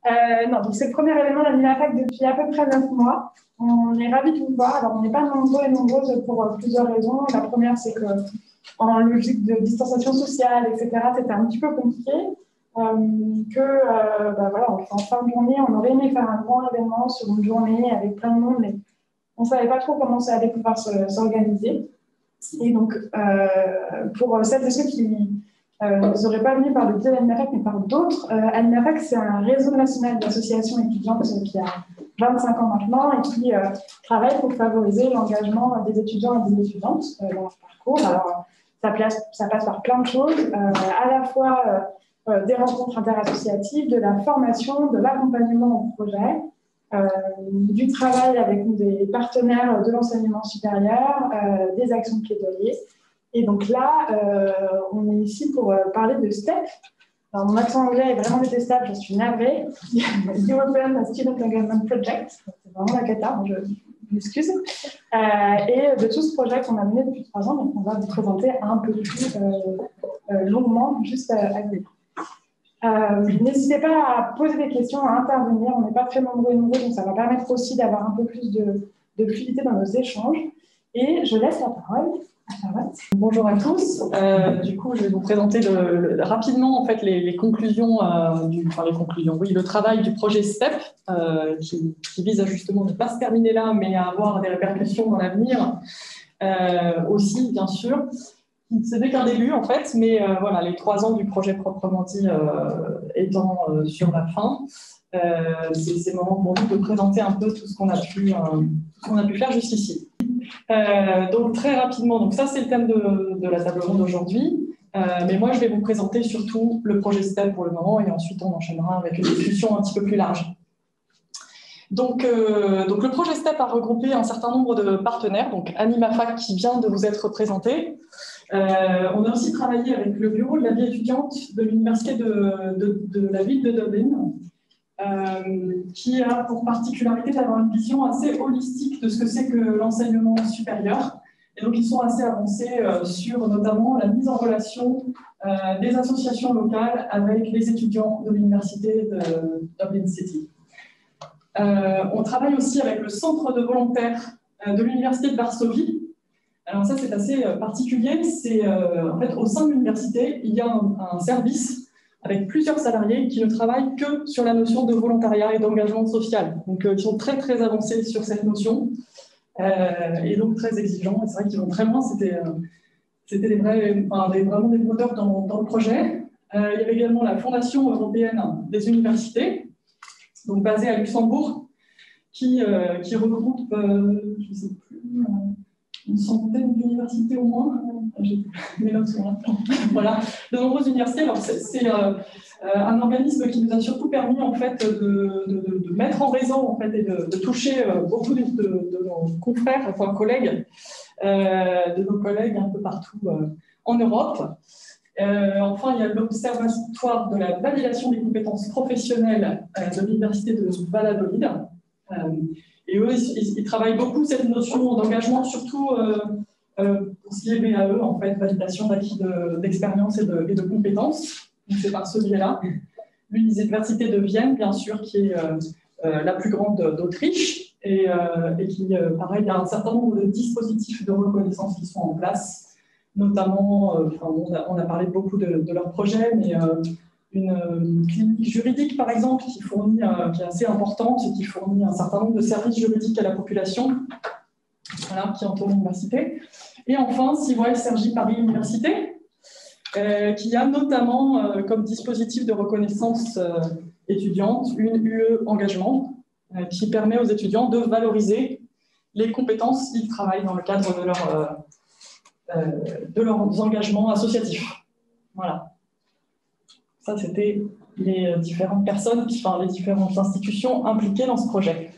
Non, donc c'est le premier événement d'AnimaFac depuis à peu près 9 mois. On est ravis de vous voir. Alors, on n'est pas nombreux et nombreuses pour plusieurs raisons. La première, c'est que en logique de distanciation sociale, etc., c'était un petit peu compliqué. Voilà, en fin de journée, on aurait aimé faire un grand événement sur une journée avec plein de monde, mais on ne savait pas trop comment ça allait pouvoir s'organiser. Et donc, pour celles et ceux qui ne seraient pas venus par le biais d'AnimaFac, mais par d'autres, AnimaFac, c'est un réseau national d'associations étudiantes qui a 25 ans maintenant et qui travaille pour favoriser l'engagement des étudiants et des étudiantes dans leur parcours. Alors, ça passe par plein de choses, à la fois des rencontres interassociatives, de la formation, de l'accompagnement au projet, du travail avec des partenaires de l'enseignement supérieur, des actions de plaidoyer. Et donc là, on est ici pour parler de STEP. Alors, mon accent anglais est vraiment détestable, je suis navrée. European Student Engagement Project, c'est vraiment la cata, je m'excuse. Et de tout ce projet qu'on a mené depuis 3 ans, donc on va vous présenter un peu plus longuement, juste à venir. N'hésitez pas à poser des questions, à intervenir. On n'est pas très nombreux et nombreux, donc ça va permettre aussi d'avoir un peu plus de fluidité dans nos échanges. Et je laisse la parole à Charlotte. Bonjour à tous. Du coup, je vais vous présenter rapidement en fait les conclusions, le travail du projet STEP, qui vise à justement ne pas se terminer là, mais à avoir des répercussions dans l'avenir aussi, bien sûr. Ce n'est qu'un début en fait, mais voilà, les 3 ans du projet proprement dit étant sur la fin, c'est le moment pour nous de présenter un peu tout ce qu'on a pu faire jusqu'ici. Donc très rapidement, donc ça c'est le thème de la table ronde d'aujourd'hui, mais moi je vais vous présenter surtout le projet STEP pour le moment et ensuite on enchaînera avec une discussion un petit peu plus large. Donc le projet STEP a regroupé un certain nombre de partenaires, donc AnimaFac qui vient de vous être présenté. On a aussi travaillé avec le bureau de la vie étudiante de l'université de la ville de Dublin, qui a pour particularité d'avoir une vision assez holistique de ce que c'est que l'enseignement supérieur. Et donc, ils sont assez avancés sur notamment la mise en relation des associations locales avec les étudiants de l'université de Dublin City. On travaille aussi avec le centre de volontaires de l'université de Varsovie. Alors ça, c'est assez particulier. C'est en fait, au sein de l'université, il y a un service avec plusieurs salariés qui ne travaillent que sur la notion de volontariat et d'engagement social. Donc, ils sont très, très avancés sur cette notion et donc très exigeants. Et c'est vrai qu'ils vont très loin. C'était vraiment des moteurs dans le projet. Il y avait également la Fondation européenne des universités, donc basée à Luxembourg, qui regroupe, je ne sais plus, une centaine d'universités au moins. Mes notes sont là. Voilà, de nombreuses universités. Alors c'est un organisme qui nous a surtout permis en fait de mettre en réseau en fait et de toucher beaucoup de nos confrères, enfin collègues, de nos collègues un peu partout en Europe. Enfin, il y a l'Observatoire de la validation des compétences professionnelles de l'université de Valladolid. Et eux, ils travaillent beaucoup cette notion d'engagement, surtout pour ce qui est VAE, en fait, validation d'acquis d'expérience et de compétences. Donc, c'est par ce biais-là. L'Université de Vienne, bien sûr, qui est la plus grande d'Autriche et qui, pareil, il y a un certain nombre de dispositifs de reconnaissance qui sont en place, notamment, on a parlé beaucoup de leur projet, mais une clinique juridique, par exemple, qui est assez importante et qui fournit un certain nombre de services juridiques à la population, voilà, qui entoure l'université. Et enfin, CIVOL Cergy Paris Université, qui a notamment comme dispositif de reconnaissance étudiante une UE engagement qui permet aux étudiants de valoriser les compétences qu'ils travaillent dans le cadre de leurs engagements associatifs. Voilà. Ça, c'était les différentes personnes, les différentes institutions impliquées dans ce projet.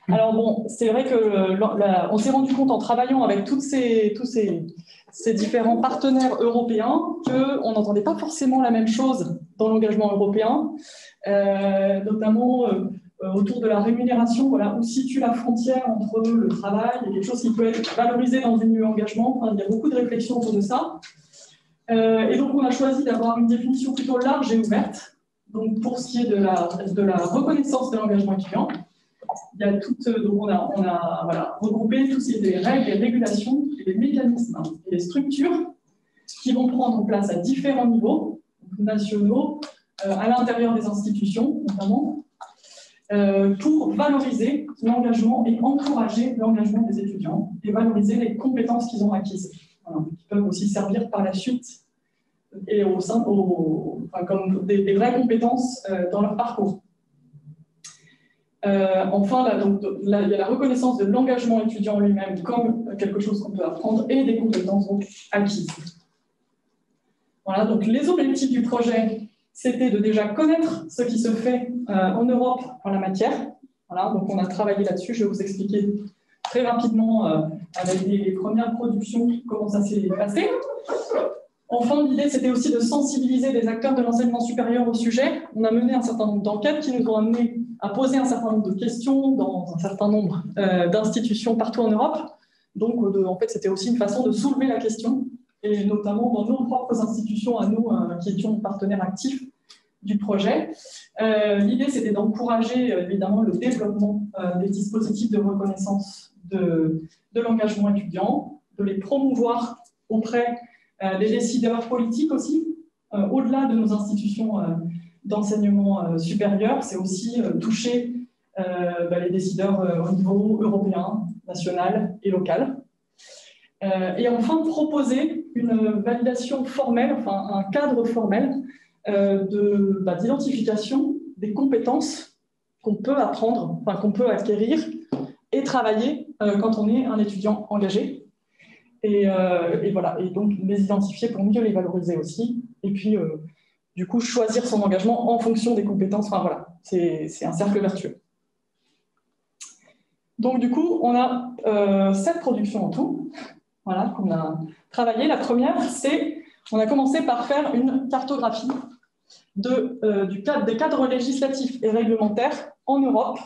Alors bon, c'est vrai qu'on s'est rendu compte en travaillant avec tous ces différents partenaires européens qu'on n'entendait pas forcément la même chose dans l'engagement européen, notamment autour de la rémunération, voilà, où situe la frontière entre le travail et quelque chose qui peut être valorisé dans une UE engagement. Enfin, il y a beaucoup de réflexions autour de ça. Et donc, on a choisi d'avoir une définition plutôt large et ouverte Donc, pour ce qui est de la reconnaissance de l'engagement étudiant, il y a donc on a voilà, regroupé tous ces règles et régulations, et les mécanismes et les structures qui vont prendre place à différents niveaux, nationaux, à l'intérieur des institutions notamment, pour valoriser l'engagement et encourager l'engagement des étudiants et valoriser les compétences qu'ils ont acquises, voilà, qui peuvent aussi servir par la suite et comme des vraies compétences dans leur parcours. Enfin, il y a la reconnaissance de l'engagement étudiant lui-même comme quelque chose qu'on peut apprendre et des compétences donc, acquises. Voilà, donc les objectifs du projet, c'était de déjà connaître ce qui se fait en Europe en la matière. Voilà, donc on a travaillé là-dessus, je vais vous expliquer très rapidement avec les premières productions comment ça s'est passé. Enfin, l'idée, c'était aussi de sensibiliser des acteurs de l'enseignement supérieur au sujet. On a mené un certain nombre d'enquêtes qui nous ont amené à poser un certain nombre de questions dans un certain nombre d'institutions partout en Europe. Donc, en fait, c'était aussi une façon de soulever la question, et notamment dans nos propres institutions à nous, qui étions partenaires actifs du projet. L'idée, c'était d'encourager, évidemment, le développement des dispositifs de reconnaissance de l'engagement étudiant, de les promouvoir auprès des décideurs politiques aussi, au-delà de nos institutions d'enseignement supérieur, c'est aussi toucher les décideurs au niveau européen, national et local. Et enfin, proposer une validation formelle, enfin un cadre formel d'identification des compétences qu'on peut apprendre, enfin qu'on peut acquérir et travailler quand on est un étudiant engagé. Et voilà, et donc les identifier pour mieux les valoriser aussi, et puis du coup choisir son engagement en fonction des compétences. Enfin voilà, c'est un cercle vertueux. Donc du coup, on a 7 productions en tout, voilà, qu'on a travaillé. La première, on a commencé par faire une cartographie des cadres législatifs et réglementaires en Europe,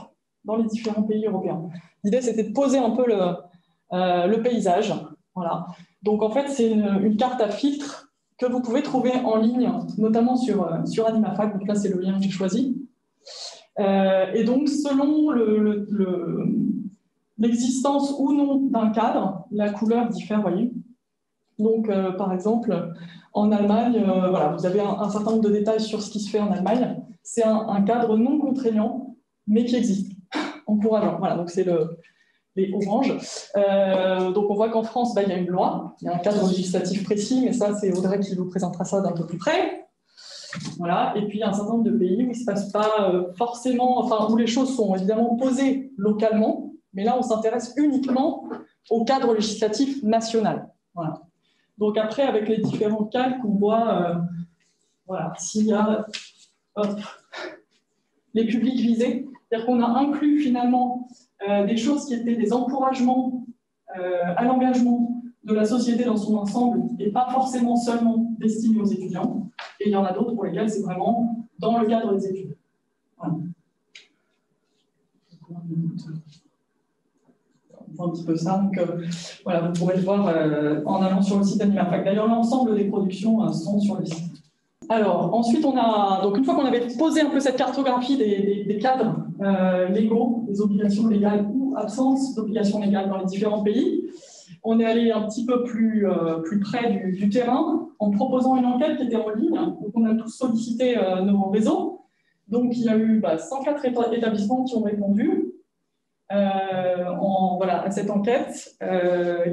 dans les différents pays européens. L'idée, c'était de poser un peu le paysage. Voilà. Donc, en fait, c'est une carte à filtre que vous pouvez trouver en ligne, notamment sur Animafac. Donc là, c'est le lien que j'ai choisi. Et donc, selon l'existence ou non d'un cadre, la couleur diffère, vous voyez. Donc, par exemple, en Allemagne, voilà, vous avez un certain nombre de détails sur ce qui se fait en Allemagne. C'est un cadre non contraignant, mais qui existe, encourageant. Voilà, donc c'est les oranges. Donc on voit qu'en France, il y a une loi, il y a un cadre législatif précis, mais ça, c'est Audrey qui vous présentera ça d'un peu plus près. Voilà. Et puis il y a un certain nombre de pays où il ne se passe pas forcément, enfin où les choses sont évidemment posées localement, mais là on s'intéresse uniquement au cadre législatif national. Voilà. Donc après, avec les différents calques, on voit voilà, s'il y a les publics visés, c'est-à-dire qu'on a inclus finalement des choses qui étaient des encouragements à l'engagement de la société dans son ensemble et pas forcément seulement destinés aux étudiants. Et il y en a d'autres pour lesquels c'est vraiment dans le cadre des études. Voilà. On voit un petit peu ça. Donc, voilà, vous pourrez le voir en allant sur le site Animafac. D'ailleurs, l'ensemble des productions sont sur le site. Alors, ensuite, donc une fois qu'on avait posé un peu cette cartographie des cadres légaux, des obligations légales ou absence d'obligations légales dans les différents pays, on est allé un petit peu plus près du terrain en proposant une enquête qui était en ligne. Donc, on a tous sollicité nos réseaux. Donc, il y a eu 104 établissements qui ont répondu à cette enquête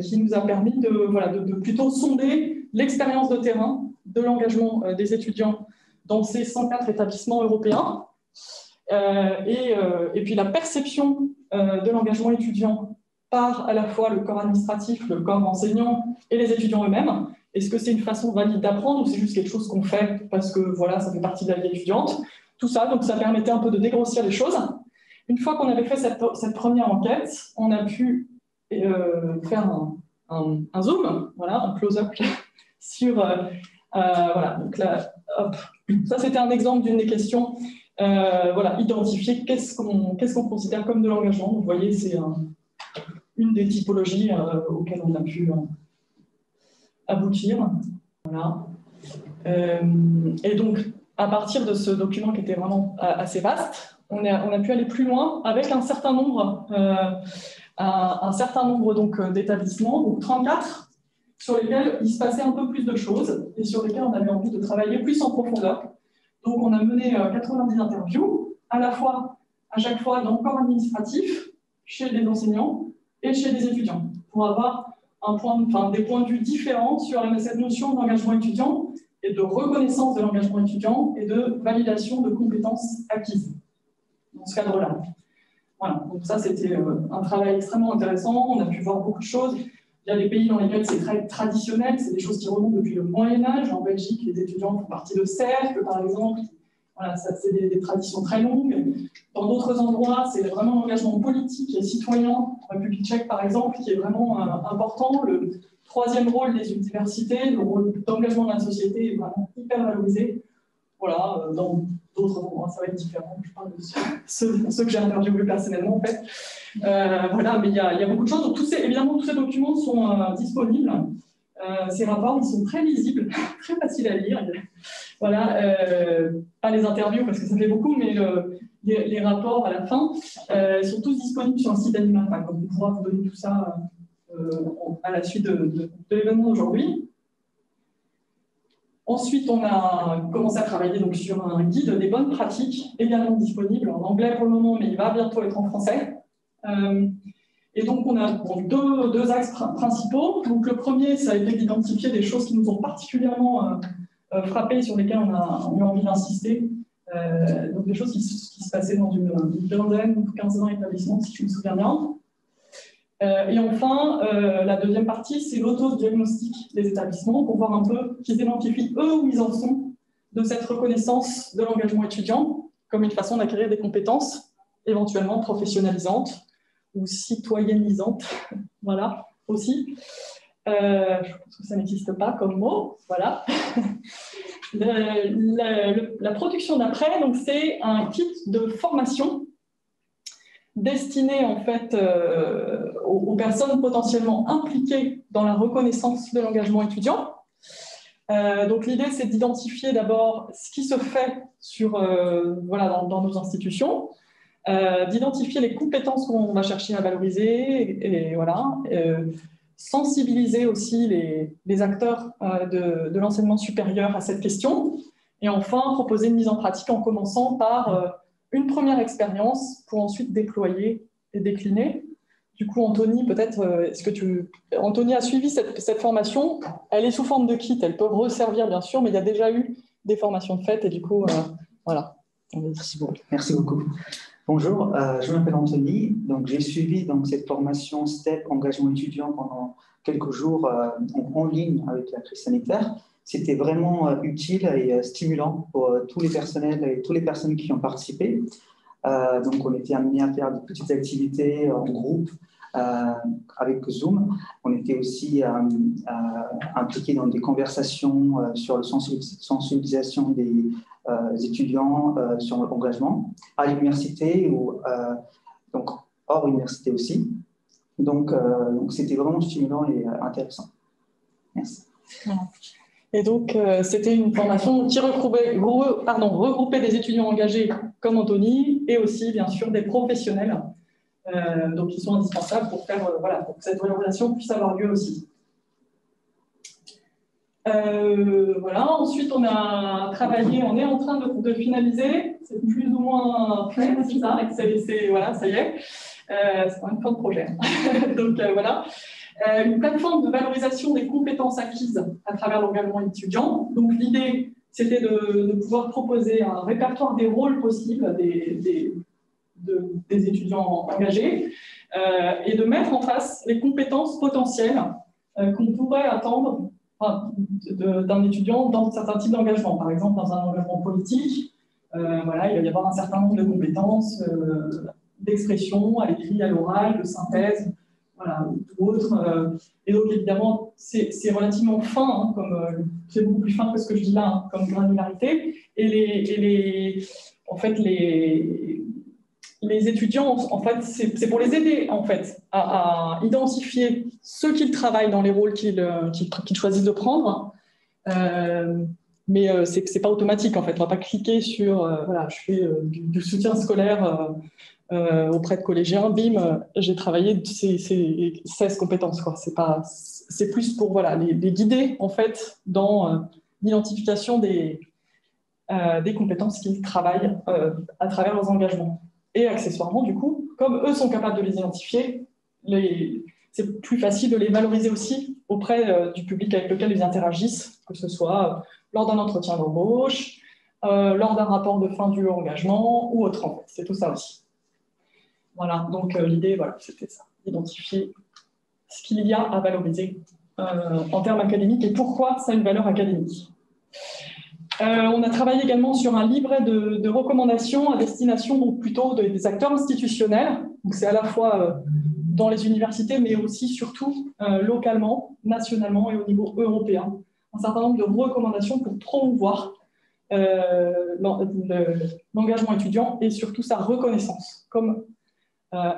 qui nous a permis de plutôt sonder l'expérience de terrain de l'engagement des étudiants dans ces 104 établissements européens et puis la perception de l'engagement étudiant par à la fois le corps administratif, le corps enseignant et les étudiants eux-mêmes. Est-ce que c'est une façon valide d'apprendre ou c'est juste quelque chose qu'on fait parce que voilà, ça fait partie de la vie étudiante? Tout ça, donc ça permettait un peu de dégrossir les choses. Une fois qu'on avait fait cette première enquête, on a pu faire un zoom, voilà, un close-up sur... voilà, donc là, hop. Ça c'était un exemple d'une des questions. Voilà, identifier qu'est-ce qu'on considère comme de l'engagement. Vous voyez, c'est une des typologies auxquelles on a pu aboutir. Voilà. Et donc, à partir de ce document qui était vraiment assez vaste, on a pu aller plus loin avec un certain nombre d'établissements, donc 34, sur lesquels il se passait un peu plus de choses et sur lesquels on avait envie de travailler plus en profondeur. Donc on a mené 90 interviews, à chaque fois dans le corps administratif, chez les enseignants et chez les étudiants, pour avoir des points de vue différents sur cette notion d'engagement étudiant et de reconnaissance de l'engagement étudiant et de validation de compétences acquises dans ce cadre-là. Voilà, donc ça c'était un travail extrêmement intéressant, on a pu voir beaucoup de choses. Il y a des pays dans lesquels c'est très traditionnel, c'est des choses qui remontent depuis le Moyen-Âge. En Belgique, les étudiants font partie de cercles, par exemple. Voilà, ça, c'est des traditions très longues. Dans d'autres endroits, c'est vraiment l'engagement politique et citoyen, en République tchèque par exemple, qui est vraiment important. Le troisième rôle des universités, le rôle d'engagement de la société est vraiment hyper valorisé. Voilà, dans d'autres endroits, ça va être différent. Je parle de ceux que j'ai interviewés personnellement, en fait. Voilà, mais il y a beaucoup de choses. Donc, évidemment, tous ces documents sont disponibles. Ces rapports, ils sont très lisibles, très faciles à lire. Voilà, pas les interviews parce que ça fait beaucoup, mais les rapports à la fin sont tous disponibles sur le site d'Animal. Donc, on pourra vous donner tout ça à la suite de l'événement d'aujourd'hui. Ensuite, on a commencé à travailler donc, sur un guide des bonnes pratiques, également disponible en anglais pour le moment, mais il va bientôt être en français. Et donc, on a deux axes principaux. Donc, le premier, ça a été d'identifier des choses qui nous ont particulièrement frappées, sur lesquelles on a eu envie d'insister. Donc, des choses qui se passaient dans une quinzaine ou 15 d'établissements, si je me souviens bien. Et enfin, la deuxième partie, c'est l'auto-diagnostic des établissements pour voir un peu qu'ils identifient eux où ils en sont de cette reconnaissance de l'engagement étudiant comme une façon d'acquérir des compétences éventuellement professionnalisantes ou citoyennisantes, voilà, aussi. Je pense que ça n'existe pas comme mot, voilà. La production d'après, donc c'est un kit de formation destiné en fait aux personnes potentiellement impliquées dans la reconnaissance de l'engagement étudiant. Donc l'idée, c'est d'identifier d'abord ce qui se fait dans nos institutions, d'identifier les compétences qu'on va chercher à valoriser, et voilà, sensibiliser aussi les acteurs de l'enseignement supérieur à cette question, et enfin proposer une mise en pratique en commençant par une première expérience pour ensuite déployer et décliner. Du coup, Anthony, peut-être, Anthony a suivi cette formation. Elle est sous forme de kit, elle peut resservir bien sûr, mais il y a déjà eu des formations de fait et du coup, voilà. Merci beaucoup. Bonjour, je m'appelle Anthony. Donc, j'ai suivi cette formation STEP engagement étudiant pendant quelques jours en ligne avec la crise sanitaire. C'était vraiment utile et stimulant pour tous les personnels et toutes les personnes qui ont participé. Donc, on était amenés à faire de petites activités en groupe avec Zoom. On était aussi impliqués dans des conversations sur la sensibilisation des étudiants sur l'engagement à l'université ou donc hors université aussi. Donc c'était vraiment stimulant et intéressant. Merci. Et donc, c'était une formation qui regroupait des étudiants engagés comme Anthony et aussi, bien sûr, des professionnels donc qui sont indispensables pour pour que cette valorisation puisse avoir lieu aussi. Voilà. Ensuite, on a travaillé, on est en train de finaliser, c'est plus ou moins fait, c'est ça, voilà, ça y est, c'est pas une fin de projet. Donc, voilà. Une plateforme de valorisation des compétences acquises à travers l'engagement étudiant. Donc l'idée, c'était de pouvoir proposer un répertoire des rôles possibles des étudiants engagés et de mettre en face les compétences potentielles qu'on pourrait attendre d'un étudiant dans certains types d'engagement. Par exemple, dans un engagement politique, voilà, il va y avoir un certain nombre de compétences d'expression à l'écrit, à l'oral, de synthèse, voilà, ou autre. Et donc, évidemment, c'est relativement fin, c'est beaucoup plus fin que ce que je dis là, comme granularité. Et les étudiants, en fait, c'est pour les aider, en fait, à identifier ceux qu'ils travaillent dans les rôles qu'ils choisissent de prendre, Mais c'est pas automatique en fait. On va pas cliquer sur voilà, je fais du soutien scolaire auprès de collégiens, bim, j'ai travaillé ces 16 compétences quoi. C'est plus pour voilà les guider en fait dans l'identification des compétences qu'ils travaillent à travers leurs engagements. Et accessoirement du coup, comme eux sont capables de les identifier, c'est plus facile de les valoriser aussi auprès du public avec lequel ils interagissent, que ce soit lors d'un entretien d'embauche, lors d'un rapport de fin du engagement ou autre en fait. C'est tout ça aussi. Voilà, donc l'idée, voilà, c'était ça, identifier ce qu'il y a à valoriser en termes académiques et pourquoi ça a une valeur académique. On a travaillé également sur un livret de recommandations à destination donc plutôt des acteurs institutionnels. Donc c'est à la fois dans les universités, mais aussi surtout localement, nationalement et au niveau européen. Un certain nombre de recommandations pour promouvoir l'engagement étudiant et surtout sa reconnaissance comme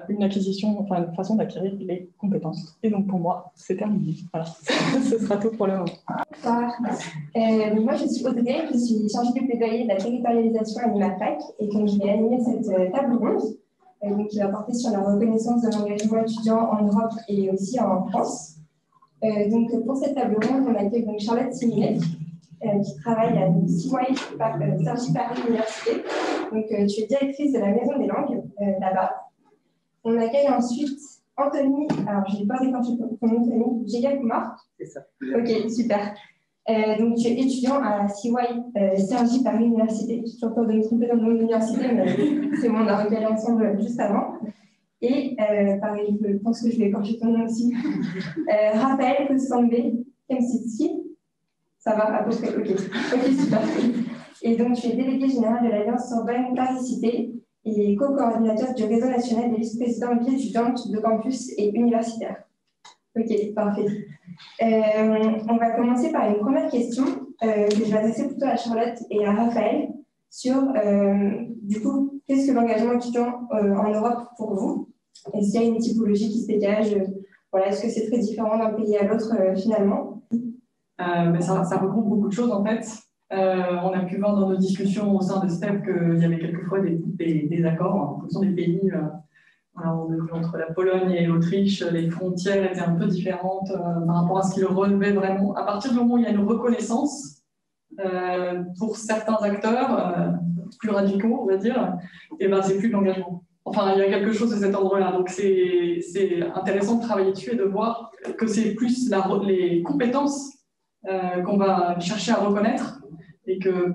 une acquisition, enfin une façon d'acquérir les compétences. Et donc pour moi, c'est terminé. Voilà. Ce sera tout pour le moment. Moi, je suis Audrey, je suis chargée du plaidoyer de la territorialisation à l'IMAFAC et donc je vais animer cette table ronde donc, qui va porter sur la reconnaissance de l'engagement étudiant en Europe et aussi en France. Donc pour cette table ronde, on accueille donc Charlotte Siminet qui travaille à CY Cergy Paris Université. Donc tu es directrice de la Maison des langues là-bas. On accueille ensuite Anthony, alors je n'ai pas déclenché ton nom de famille, Jega-Kumar. C'est ça. Ok, super. Donc tu es étudiant à CY Cergy Paris Université. Je suis toujours peur de me tromper dans le nom de l'université, mais c'est bon, on a regardé ensemble juste avant. Et pareil, je pense que je vais écorcher ton nom aussi. Raphaël Kostambe Kemsitsky. Ça va à peu près, ok, super. Et donc tu es délégué général de l'Alliance Sorbonne Paris-Cité et co-coordinateur du réseau national des vice-présidents et étudiantes de campus et universitaires. Ok, parfait. On va commencer par une première question que je vais adresser plutôt à Charlotte et à Raphaël sur, du coup, qu'est-ce que l'engagement étudiant en Europe pour vous? Est-ce qu'il y a une typologie qui se dégage? Voilà, est-ce que c'est très différent d'un pays à l'autre finalement? Mais ça regroupe beaucoup de choses en fait. On a pu voir dans nos discussions au sein de STEP qu'il y avait quelquefois des accords en fonction des pays. Alors, on a vu entre la Pologne et l'Autriche, les frontières étaient un peu différentes par rapport à ce qu'ils relevaient vraiment. À partir du moment où il y a une reconnaissance, pour certains acteurs plus radicaux, on va dire, et ben, c'est plus de l'engagement. Enfin, il y a quelque chose de cet ordre-là. Donc, c'est intéressant de travailler dessus et de voir que c'est plus les compétences qu'on va chercher à reconnaître et que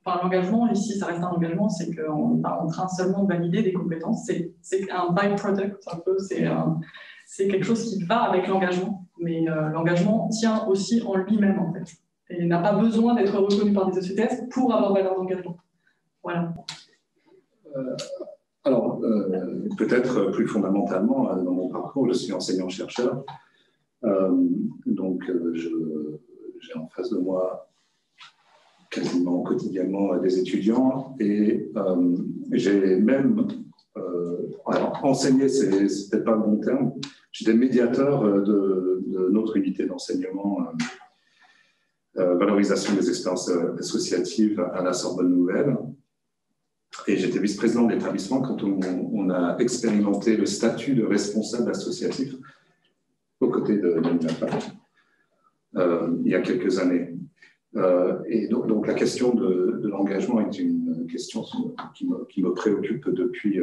l'engagement, ici, ça reste un engagement, c'est qu'on n'est pas en train seulement de valider des compétences, c'est un byproduct, un peu, c'est quelque chose qui va avec l'engagement, mais l'engagement tient aussi en lui-même, en fait, et n'a pas besoin d'être reconnu par des ECTS pour avoir valeur d'engagement. Voilà. Alors, peut-être plus fondamentalement, dans mon parcours, je suis enseignant-chercheur, donc j'ai en face de moi quasiment quotidiennement des étudiants et j'ai même, alors enseigné, c'est peut-être pas le bon terme, j'étais médiateur de notre unité d'enseignement valorisation des expériences associatives à la Sorbonne Nouvelle et j'étais vice-président de l'établissement quand on a expérimenté le statut de responsable associatif aux côtés de l'IMAFAC il y a quelques années. Et donc la question de l'engagement est une question qui me préoccupe depuis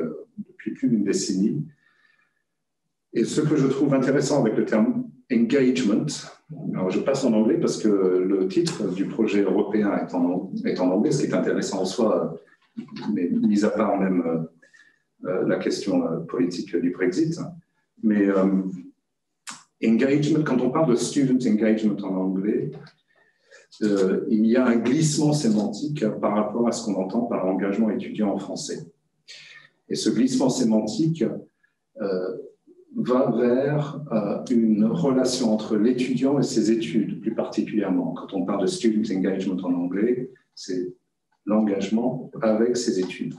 plus d'une décennie. Et ce que je trouve intéressant avec le terme engagement, alors je passe en anglais parce que le titre du projet européen est en anglais, ce qui est intéressant en soi, mais mis à part même la question politique du Brexit. Mais engagement, quand on parle de student engagement en anglais, il y a un glissement sémantique par rapport à ce qu'on entend par engagement étudiant en français. Et ce glissement sémantique va vers une relation entre l'étudiant et ses études, plus particulièrement. Quand on parle de student engagement en anglais, c'est l'engagement avec ses études.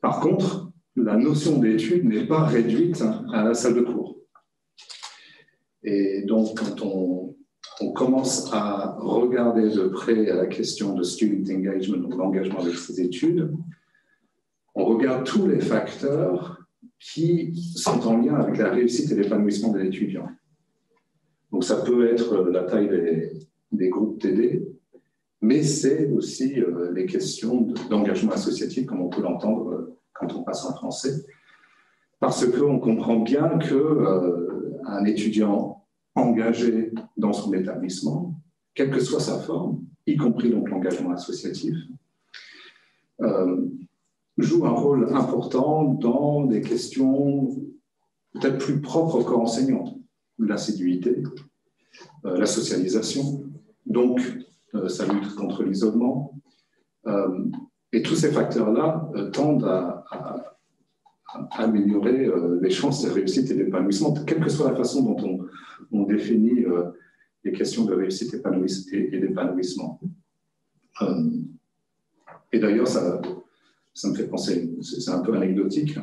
Par contre, la notion d'études n'est pas réduite à la salle de cours. Et donc, quand on on commence à regarder de près à la question de student engagement, donc l'engagement avec ses études. On regarde tous les facteurs qui sont en lien avec la réussite et l'épanouissement de l'étudiant. Donc ça peut être la taille des groupes TD, mais c'est aussi les questions d'engagement associatif, comme on peut l'entendre quand on passe en français, parce qu'on comprend bien qu'un étudiant engagé dans son établissement, quelle que soit sa forme, y compris donc l'engagement associatif, joue un rôle important dans des questions peut-être plus propres au corps enseignant, l'assiduité, la socialisation, donc sa lutte contre l'isolement. Et tous ces facteurs-là tendent à améliorer les chances de réussite et d'épanouissement, quelle que soit la façon dont on définit les questions de réussite et d'épanouissement. Et d'ailleurs, ça me fait penser, c'est un peu anecdotique,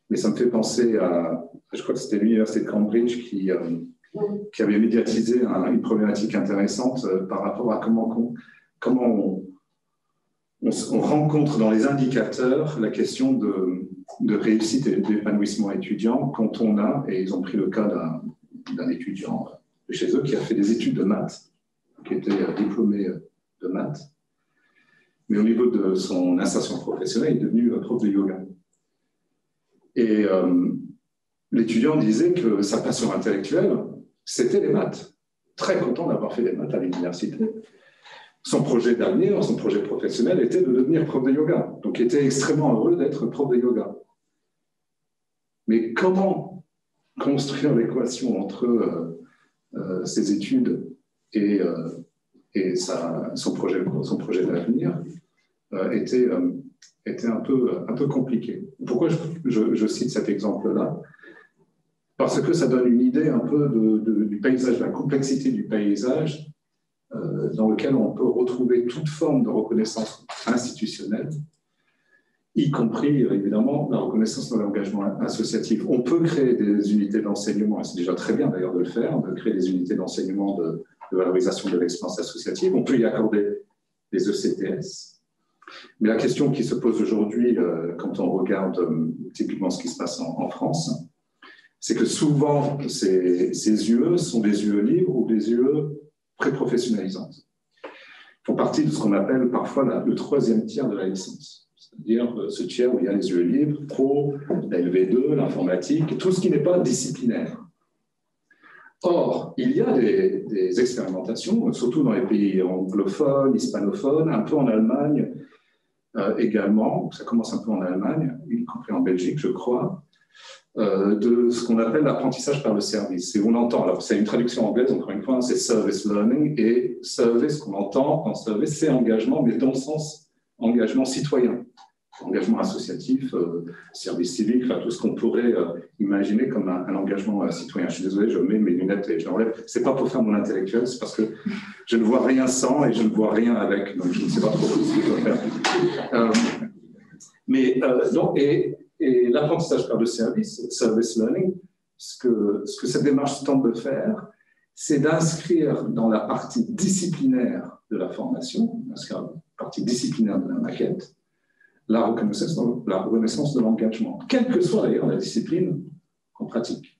mais ça me fait penser à, je crois que c'était l'université de Cambridge qui avait médiatisé une problématique intéressante par rapport à comment on rencontre dans les indicateurs la question de réussite et d'épanouissement étudiant quand on a, et ils ont pris le cas d'un étudiant de chez eux qui a fait des études de maths, qui était diplômé de maths, mais au niveau de son insertion professionnelle, il est devenu prof de yoga. Et l'étudiant disait que sa passion intellectuelle, c'était les maths. Très content d'avoir fait des maths à l'université. Son projet d'avenir, son projet professionnel était de devenir prof de yoga. Donc, il était extrêmement heureux d'être prof de yoga. Mais comment construire l'équation entre ses études et son projet d'avenir était un peu compliqué. Pourquoi je cite cet exemple-là? Parce que ça donne une idée un peu du paysage, de la complexité du paysage dans lequel on peut retrouver toute forme de reconnaissance institutionnelle, y compris évidemment la reconnaissance de l'engagement associatif. On peut créer des unités d'enseignement, et c'est déjà très bien d'ailleurs de le faire, de créer des unités d'enseignement de valorisation de l'expérience associative. On peut y accorder des ECTS. Mais la question qui se pose aujourd'hui, quand on regarde typiquement ce qui se passe en France, c'est que souvent, ces UE sont des UE libres ou des UE pré-professionnalisantes. Ils font partie de ce qu'on appelle parfois le troisième tiers de la licence. C'est-à-dire ce tiers où il y a les UE libres, pro, la LV2, l'informatique, tout ce qui n'est pas disciplinaire. Or, il y a des expérimentations, surtout dans les pays anglophones, hispanophones, un peu en Allemagne également, ça commence un peu en Allemagne, y compris en Belgique, je crois, de ce qu'on appelle l'apprentissage par le service. Et on entend, alors c'est une traduction anglaise, encore une fois, c'est service learning, et service, qu'on entend en service, c'est engagement, mais dans le sens engagement citoyen, engagement associatif, service civique, enfin tout ce qu'on pourrait imaginer comme un engagement citoyen. Je suis désolé, je mets mes lunettes et je l'enlève. C'est pas pour faire mon intellectuel, c'est parce que je ne vois rien sans et je ne vois rien avec, donc je ne sais pas trop ce qu'il faut faire. Et l'apprentissage par le service learning, ce que cette démarche tente de faire, c'est d'inscrire dans la partie disciplinaire de la formation, la partie disciplinaire de la maquette, la reconnaissance de l'engagement, quelle que soit d'ailleurs la discipline qu'on pratique,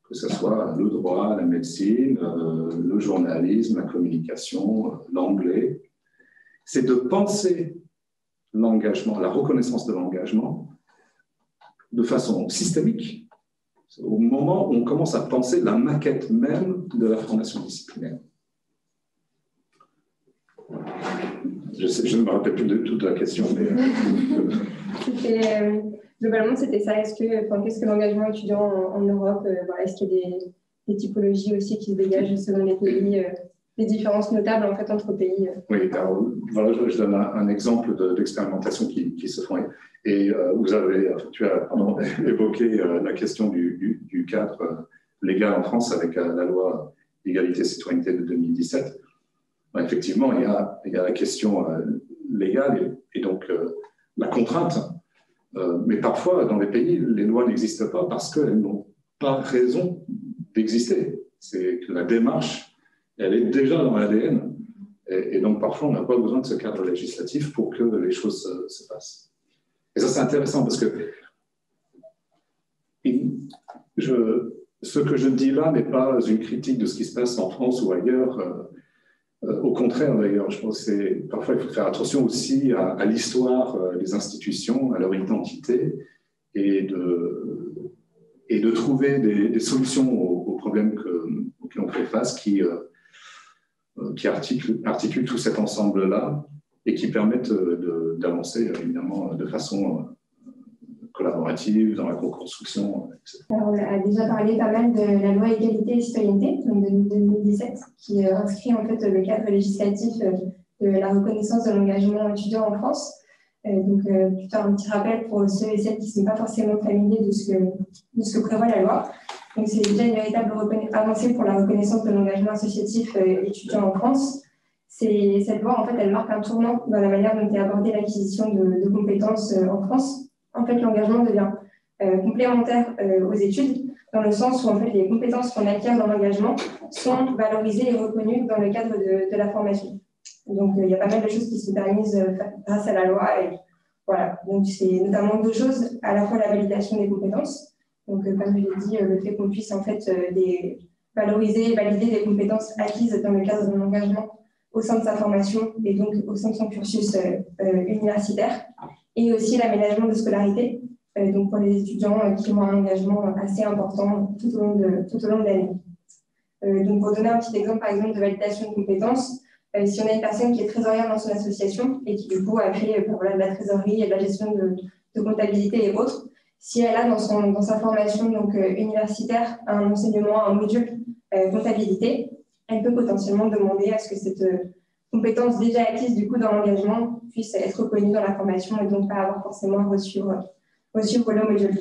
que ce soit le droit, la médecine, le journalisme, la communication, l'anglais. C'est de penser l'engagement, la reconnaissance de l'engagement de façon systémique, au moment où on commence à penser la maquette même de la formation disciplinaire. Je ne me rappelle plus de toute la question, mais... Globalement, c'était ça. Qu'est-ce que l'engagement étudiant en Europe, est-ce qu'il y a des typologies aussi qui se dégagent selon les pays, des différences notables en fait, entre pays Oui, alors, voilà, je donne un exemple d'expérimentation qui se font. Et tu as évoqué la question du cadre légal en France avec la loi d'égalité et citoyenneté de 2017. Effectivement, il y a la question légale et donc la contrainte. Mais parfois, dans les pays, les lois n'existent pas parce qu'elles n'ont pas raison d'exister. C'est que la démarche Elle est déjà dans l'ADN. Et donc, parfois, on n'a pas besoin de ce cadre législatif pour que les choses se passent. Et ça, c'est intéressant parce que ce que je dis là n'est pas une critique de ce qui se passe en France ou ailleurs. Au contraire, d'ailleurs, je pense que parfois, il faut faire attention aussi à l'histoire des institutions, à leur identité, et de trouver des solutions aux problèmes auxquels on fait face qui articulent tout cet ensemble-là et qui permettent d'avancer, évidemment, de façon collaborative, dans la co-construction, etc. Alors, on a déjà parlé pas mal de la loi Égalité et Citoyenneté de 2017, qui inscrit en fait le cadre législatif de la reconnaissance de l'engagement étudiant en France. Donc, plutôt un petit rappel pour ceux et celles qui ne sont pas forcément familiers de ce que prévoit la loi. Donc, c'est déjà une véritable avancée pour la reconnaissance de l'engagement associatif étudiant en France. Cette loi, en fait, elle marque un tournant dans la manière dont est abordée l'acquisition de compétences en France. En fait, l'engagement devient complémentaire aux études, dans le sens où en fait, les compétences qu'on acquiert dans l'engagement sont valorisées et reconnues dans le cadre de la formation. Donc, il y a pas mal de choses qui sont permises grâce à la loi. Et voilà. Donc, c'est notamment deux choses, à la fois la validation des compétences. Donc, comme je l'ai dit, le fait qu'on puisse en fait valoriser et valider des compétences acquises dans le cadre de l'engagement au sein de sa formation et donc au sein de son cursus universitaire. Et aussi l'aménagement de scolarité, donc pour les étudiants qui ont un engagement assez important tout au long de l'année. Donc pour donner un petit exemple, par exemple, de validation de compétences, si on a une personne qui est trésorière dans son association et qui du coup a fait de la trésorerie et de la gestion de comptabilité et autres, si elle a dans sa formation donc, universitaire un enseignement, un module comptabilité, elle peut potentiellement demander à ce que cette compétence déjà acquise du coup dans l'engagement puisse être reconnue dans la formation et donc pas avoir forcément à resuivre le module.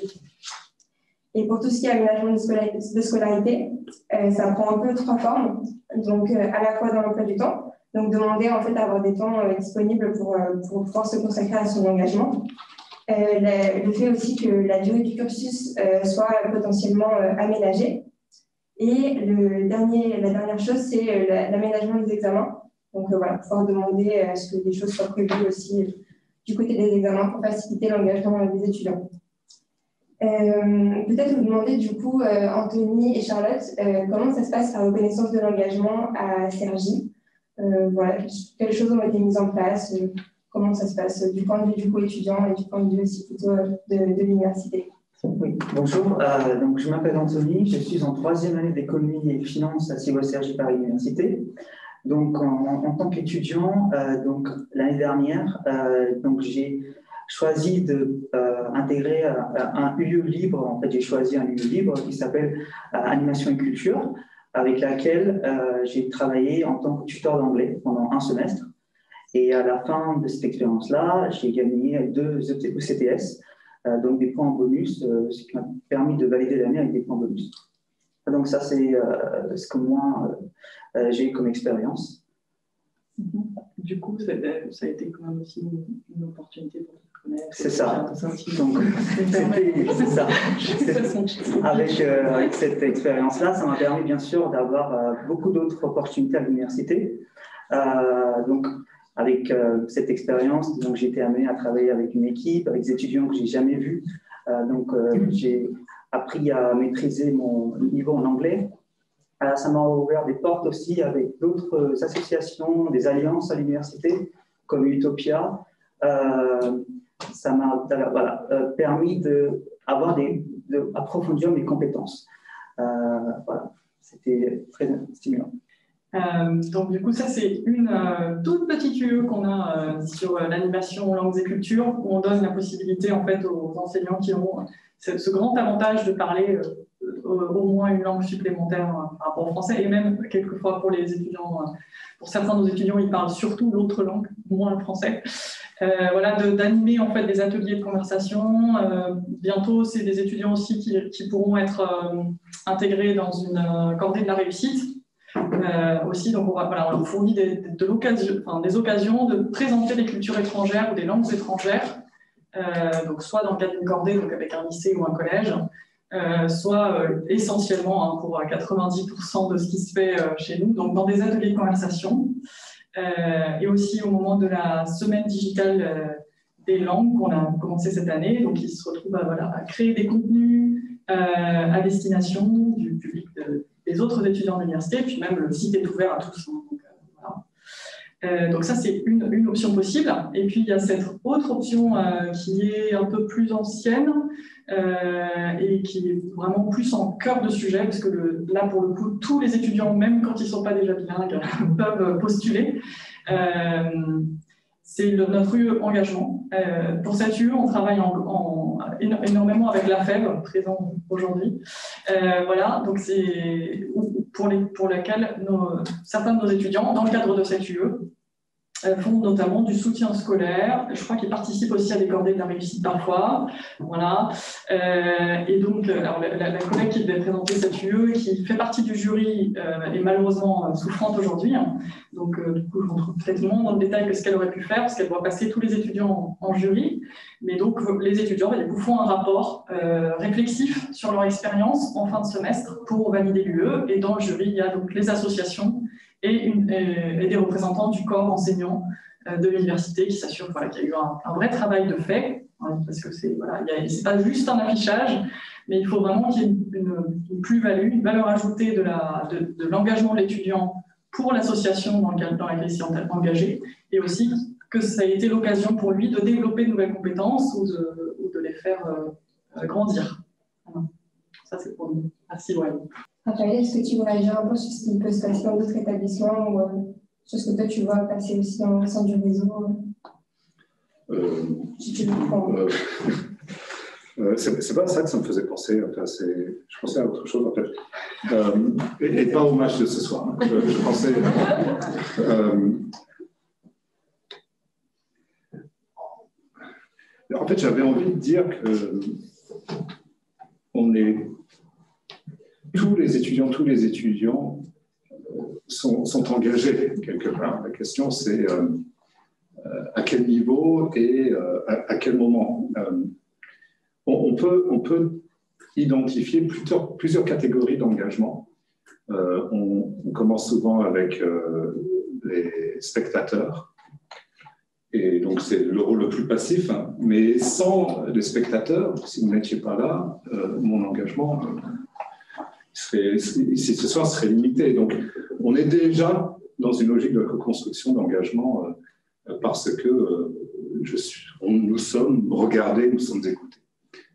Et pour tout ce qui est aménagement de scolarité, ça prend un peu trois formes. Donc à la fois dans l'emploi du temps, donc demander en fait d'avoir des temps disponibles pour pouvoir se consacrer à son engagement. Le fait aussi que la durée du cursus soit potentiellement aménagée. Et la dernière chose, c'est l'aménagement des examens. Donc voilà, pouvoir demander à ce que des choses soient prévues aussi du côté des examens pour faciliter l'engagement des étudiants. Peut-être vous demander du coup, Anthony et Charlotte, comment ça se passe la reconnaissance de l'engagement à Cergy. Voilà, quelles choses ont été mises en place, comment ça se passe du point de vue du coup étudiant et du point de vue aussi plutôt de l'université. Oui, bonjour, donc je m'appelle Anthony, je suis en 3e année d'économie et finances à Cergy Paris Université. Donc en tant qu'étudiant, donc l'année dernière, donc j'ai choisi d'intégrer un lieu libre. En fait, j'ai choisi un lieu libre qui s'appelle Animation et Culture, avec laquelle j'ai travaillé en tant que tuteur d'anglais pendant un semestre. Et à la fin de cette expérience-là, j'ai gagné 2 ECTS, donc des points en bonus, ce qui m'a permis de valider l'année avec des points en bonus. Donc ça, c'est ce que moi, j'ai eu comme expérience. Du coup, ça a été quand même aussi une opportunité pour te connaître. C'est ça. Donc, c'est ça. Avec cette expérience-là, ça m'a permis bien sûr d'avoir beaucoup d'autres opportunités à l'université. Donc, avec cette expérience, j'ai été amené à travailler avec une équipe, avec des étudiants que je n'ai jamais vus. J'ai appris à maîtriser mon niveau en anglais. Ça m'a ouvert des portes aussi avec d'autres associations, des alliances à l'université, comme Utopia. Ça m'a permis d'approfondir mes compétences. Voilà, c'était très stimulant. Donc du coup, ça c'est une toute petite UE qu'on a sur l'animation langues et cultures, où on donne la possibilité en fait aux enseignants qui ont ce grand avantage de parler au moins une langue supplémentaire par rapport au français, et même quelquefois pour les étudiants, pour certains de nos étudiants, ils parlent surtout l'autre langue, moins le français. Voilà, d'animer en fait des ateliers de conversation. Bientôt, c'est des étudiants aussi qui pourront être intégrés dans une cordée de la réussite. Aussi, donc on leur fournit des occasions de présenter des cultures étrangères ou des langues étrangères, donc soit dans le cadre d'une cordée, donc avec un lycée ou un collège, soit essentiellement pour 90% de ce qui se fait chez nous, donc dans des ateliers de conversation, et aussi au moment de la semaine digitale des langues qu'on a commencé cette année. Donc, ils se retrouvent à créer des contenus à destination du public des autres étudiants de l'université, puis même le site est ouvert à tous. Donc, voilà. Donc ça, c'est une option possible. Et puis, il y a cette autre option qui est un peu plus ancienne et qui est vraiment plus en cœur de sujet, parce que là, pour le coup, tous les étudiants, même quand ils ne sont pas déjà bilingues, peuvent postuler. C'est notre UE engagement. Pour cette UE, on travaille énormément avec la FEB, présent aujourd'hui. Voilà, donc c'est pour laquelle certains de nos étudiants, dans le cadre de cette UE, font notamment du soutien scolaire. Je crois qu'ils participent aussi à des cordées de la réussite parfois. Voilà. Et donc, alors, la collègue qui devait présenter cette UE, qui fait partie du jury, est malheureusement souffrante aujourd'hui. Donc, du coup, je rentre peut-être moins dans le détail que ce qu'elle aurait pu faire, parce qu'elle doit passer tous les étudiants en jury. Mais donc, les étudiants font un rapport réflexif sur leur expérience en fin de semestre pour valider l'UE. Et dans le jury, il y a donc les associations et des représentants du corps enseignant de l'université qui s'assurent qu'il y a eu un vrai travail de fait, parce que c'est pas juste un affichage, mais il faut vraiment qu'il y ait une plus-value, une valeur ajoutée de l'engagement de l'étudiant pour l'association dans laquelle il s'est engagé, et aussi que ça a été l'occasion pour lui de développer de nouvelles compétences ou de les faire grandir. Voilà. Ça, c'est pour nous. Merci, ouais. Raphaël, est-ce que tu voudrais réagir un peu sur ce qui peut se passer dans d'autres établissements ou sur ce que toi tu vois passer aussi dans le centre du réseau si tu veux prendre. C'est pas ça que ça me faisait penser. Enfin, je pensais à autre chose en fait. Et pas au match de ce soir. Hein. Je pensais. En fait, j'avais envie de dire que tous les étudiants sont engagés quelque part. La question, c'est à quel niveau et à quel moment. On peut identifier plusieurs catégories d'engagement. On commence souvent avec les spectateurs. Et donc, c'est le rôle le plus passif. Hein. Mais sans les spectateurs, si vous n'étiez pas là, mon engagement... ce soir serait limité. Donc, on est déjà dans une logique de reconstruction d'engagement parce que nous sommes regardés, nous sommes écoutés.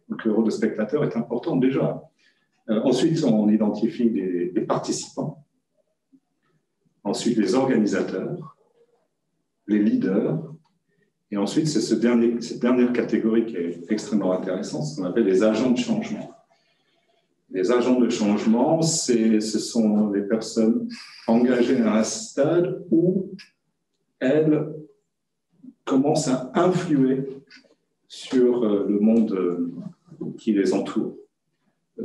Donc, le rôle de spectateur est important déjà. Ensuite, on identifie les participants. Ensuite, les organisateurs, les leaders. Et ensuite, c'est cette dernière catégorie qui est extrêmement intéressante, ce qu'on appelle les agents de changement. Les agents de changement, ce sont les personnes engagées à un stade où elles commencent à influer sur le monde qui les entoure,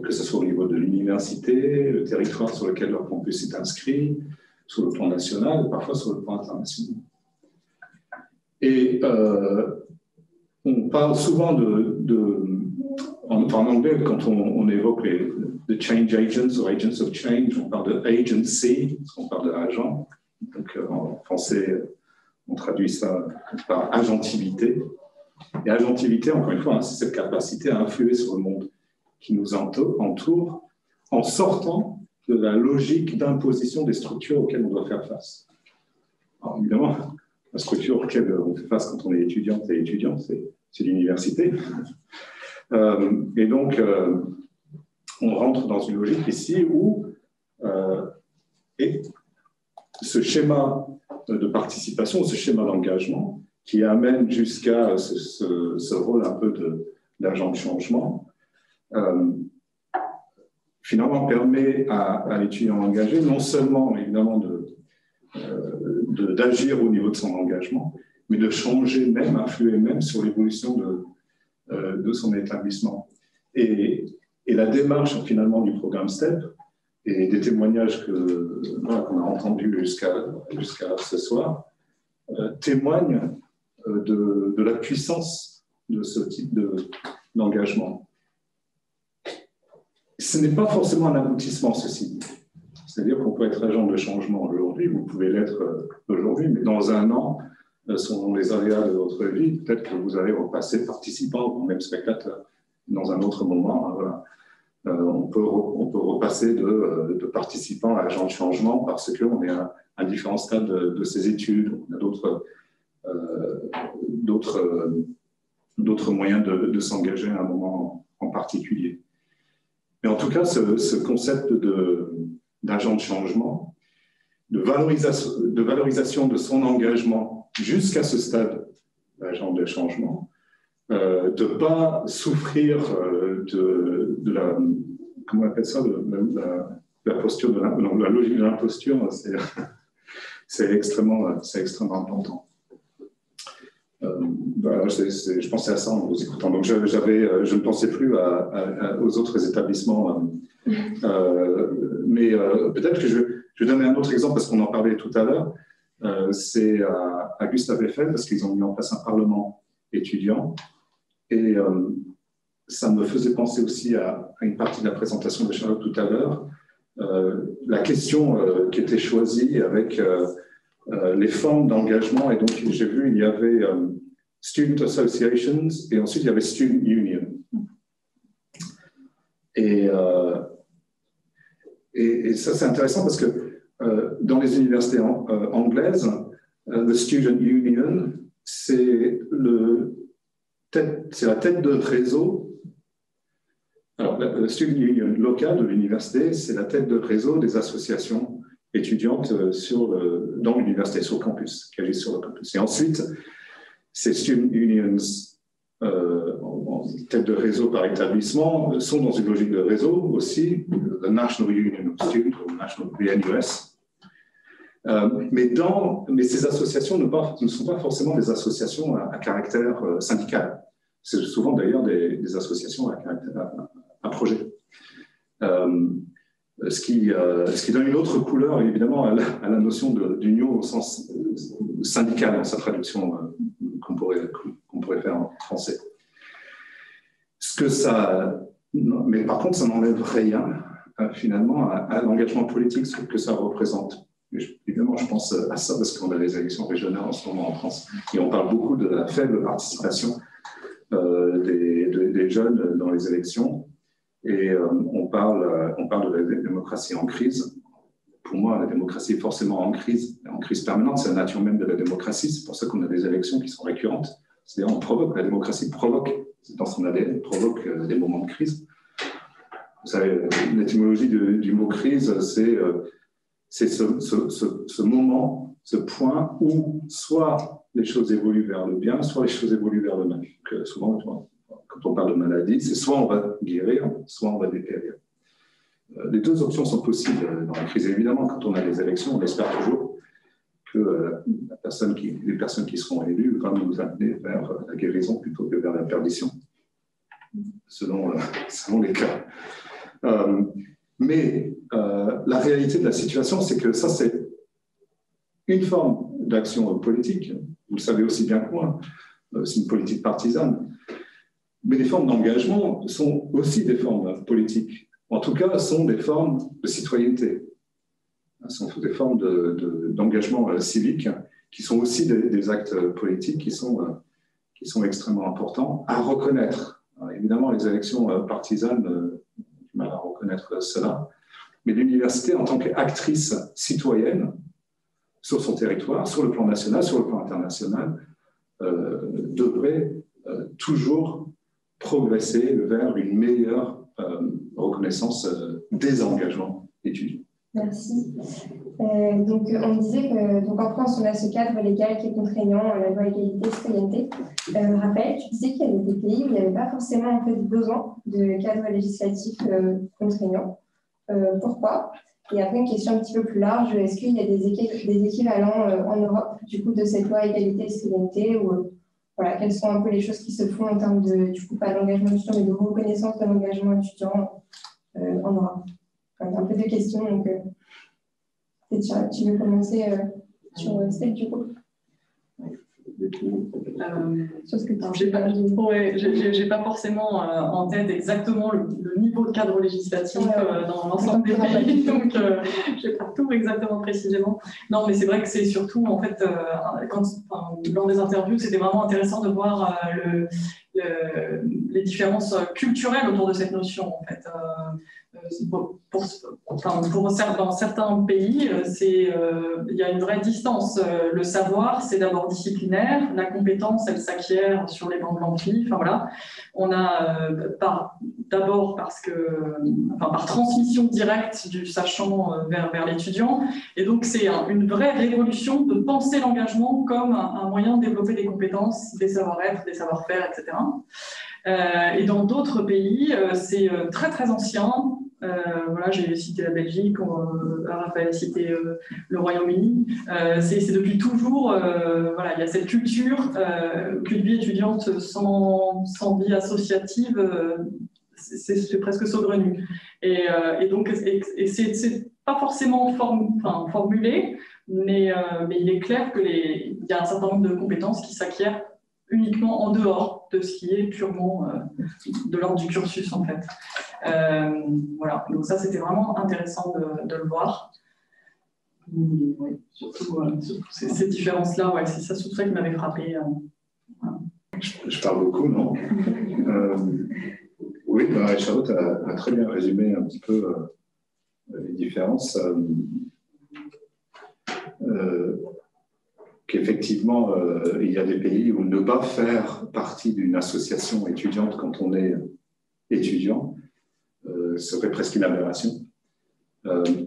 que ce soit au niveau de l'université, le territoire sur lequel leur campus est inscrit, sur le plan national et parfois sur le plan international. Et on parle souvent en anglais, quand on évoque les change agents ou agents of change, on parle de agency, on parle d'agent. Donc en français, on traduit ça par agentivité. Et agentivité, encore une fois, c'est cette capacité à influer sur le monde qui nous entoure en sortant de la logique d'imposition des structures auxquelles on doit faire face. Alors évidemment, la structure auquel on fait face quand on est étudiante et étudiant, c'est l'université. Et donc, on rentre dans une logique ici où ce schéma de participation, ce schéma d'engagement qui amène jusqu'à ce rôle un peu d'agent de changement, finalement permet à l'étudiant engagé non seulement évidemment d'agir au niveau de son engagement, mais de changer même, influer même sur l'évolution de son établissement. Et la démarche finalement du programme STEP et des témoignages qu'on a entendus jusqu'à ce soir témoignent de la puissance de ce type d'engagement. ce n'est pas forcément un aboutissement, ceci dit. C'est-à-dire qu'on peut être agent de changement aujourd'hui, vous pouvez l'être aujourd'hui, mais dans un an, selon les aléas de votre vie, peut-être que vous allez repasser participant ou même spectateur dans un autre moment. Voilà. On peut repasser de participant à agent de changement parce qu'on est à différents stades de ses études. On a d'autres moyens de s'engager à un moment en particulier. Mais en tout cas, ce concept d'agent de changement, de valorisation de son engagement jusqu'à ce stade d'agent de changement, de ne pas souffrir de la, comment on appelle ça, de la posture, la logique de l'imposture, c'est extrêmement important. Voilà, je pensais à ça en vous écoutant. Donc, je ne pensais plus aux autres établissements. Mais peut-être que je vais donner un autre exemple parce qu'on en parlait tout à l'heure. C'est à Gustave Eiffel parce qu'ils ont mis en place un parlement étudiant. Et ça me faisait penser aussi à une partie de la présentation de Charlotte tout à l'heure. La question qui était choisie avec les formes d'engagement. Et donc, j'ai vu, il y avait Student Associations et ensuite il y avait Student Union. Et ça, c'est intéressant parce que dans les universités anglaises, le Student Union, c'est la tête de réseau. Alors, le Student Union local de l'université, c'est la tête de réseau des associations étudiantes dans l'université, sur le campus, qui agissent sur le campus. Et ensuite, ces Student Unions, en tête de réseau par établissement, sont dans une logique de réseau aussi, the National Union of Students, ou National NUS. Mais ces associations ne sont pas forcément des associations à caractère syndical. C'est souvent d'ailleurs des associations à caractère à projet. Ce qui donne une autre couleur, évidemment, à la notion d'union au sens syndical, dans sa traduction qu'on pourrait faire en français. Mais par contre, ça n'enlève rien, finalement, à l'engagement politique, ce que ça représente. Évidemment, je pense à ça parce qu'on a les élections régionales en ce moment en France et on parle beaucoup de la faible participation des jeunes dans les élections. Et on parle de la démocratie en crise. Pour moi, la démocratie est forcément en crise permanente. C'est la nature même de la démocratie. C'est pour ça qu'on a des élections qui sont récurrentes. C'est-à-dire, la démocratie provoque, dans son ADN, provoque des moments de crise. Vous savez, l'étymologie du mot crise, c'est ce moment, ce point où soit les choses évoluent vers le bien, soit les choses évoluent vers le mal. Donc, souvent, quand on parle de maladie, c'est soit on va guérir, soit on va dépérir. Les deux options sont possibles dans la crise. Et évidemment, quand on a des élections, on espère toujours que les personnes qui seront élues vont nous amener vers la guérison plutôt que vers la perdition, selon les cas. Mais la réalité de la situation, c'est que ça, c'est une forme d'action politique. Vous le savez aussi bien que moi, c'est une politique partisane. Mais les formes d'engagement sont aussi des formes politiques. En tout cas, sont des formes de citoyenneté. Ce sont des formes d'engagement civique qui sont aussi des actes politiques qui sont extrêmement importants à reconnaître. Alors, évidemment, les élections partisanes ont du mal à reconnaître cela. Mais l'université, en tant qu'actrice citoyenne sur son territoire, sur le plan national, sur le plan international, devrait toujours progresser vers une meilleure reconnaissance des engagements étudiants. Merci. Donc, on disait qu'en France, on a ce cadre légal qui est contraignant, la loi égalité citoyenneté. Raphaël, tu disais qu'il y avait des pays où il n'y avait pas forcément en fait, besoin de cadre législatif contraignant. Pourquoi? Et après, une question un petit peu plus large, est-ce qu'il y a des équivalents en Europe du coup, de cette loi égalité citoyenneté ou voilà, quelles sont un peu les choses qui se font en termes de, du coup, pas d'engagement étudiant, mais de reconnaissance de l'engagement étudiant en Europe? Il y a un peu de questions, donc peut-être tu veux commencer sur Steph, du coup. du coup. J'ai pas forcément en tête exactement le niveau de cadre législatif dans l'ensemble des pays, donc je n'ai pas tout exactement précisément. Non, mais c'est vrai que c'est surtout, en fait, lors des interviews, c'était vraiment intéressant de voir les différences culturelles autour de cette notion, en fait. Dans certains pays, il y a une vraie distance. Le savoir, c'est d'abord disciplinaire. La compétence, elle s'acquiert sur les bancs de l'amphi. Enfin, voilà. On a d'abord par transmission directe du sachant vers l'étudiant. Et donc, c'est une vraie révolution de penser l'engagement comme un moyen de développer des compétences, des savoir-être, des savoir-faire, etc. Et dans d'autres pays, c'est très très ancien. Voilà, j'ai cité la Belgique, Raphaël a cité le Royaume-Uni. C'est depuis toujours, voilà, il y a cette culture qu'une vie étudiante sans vie associative, c'est presque saugrenu. Et donc, c'est pas forcément formulé, mais il est clair qu'il y a un certain nombre de compétences qui s'acquièrent uniquement en dehors de ce qui est purement de l'ordre du cursus, en fait. Voilà, donc ça, c'était vraiment intéressant de le voir. Oui, surtout ces différences-là, ouais, c'est ça, surtout ça qui m'avait frappé. Voilà. Je parle beaucoup, non? Oui, Charlotte a très bien résumé un petit peu les différences. Qu'effectivement, il y a des pays où ne pas faire partie d'une association étudiante quand on est étudiant serait presque une aberration,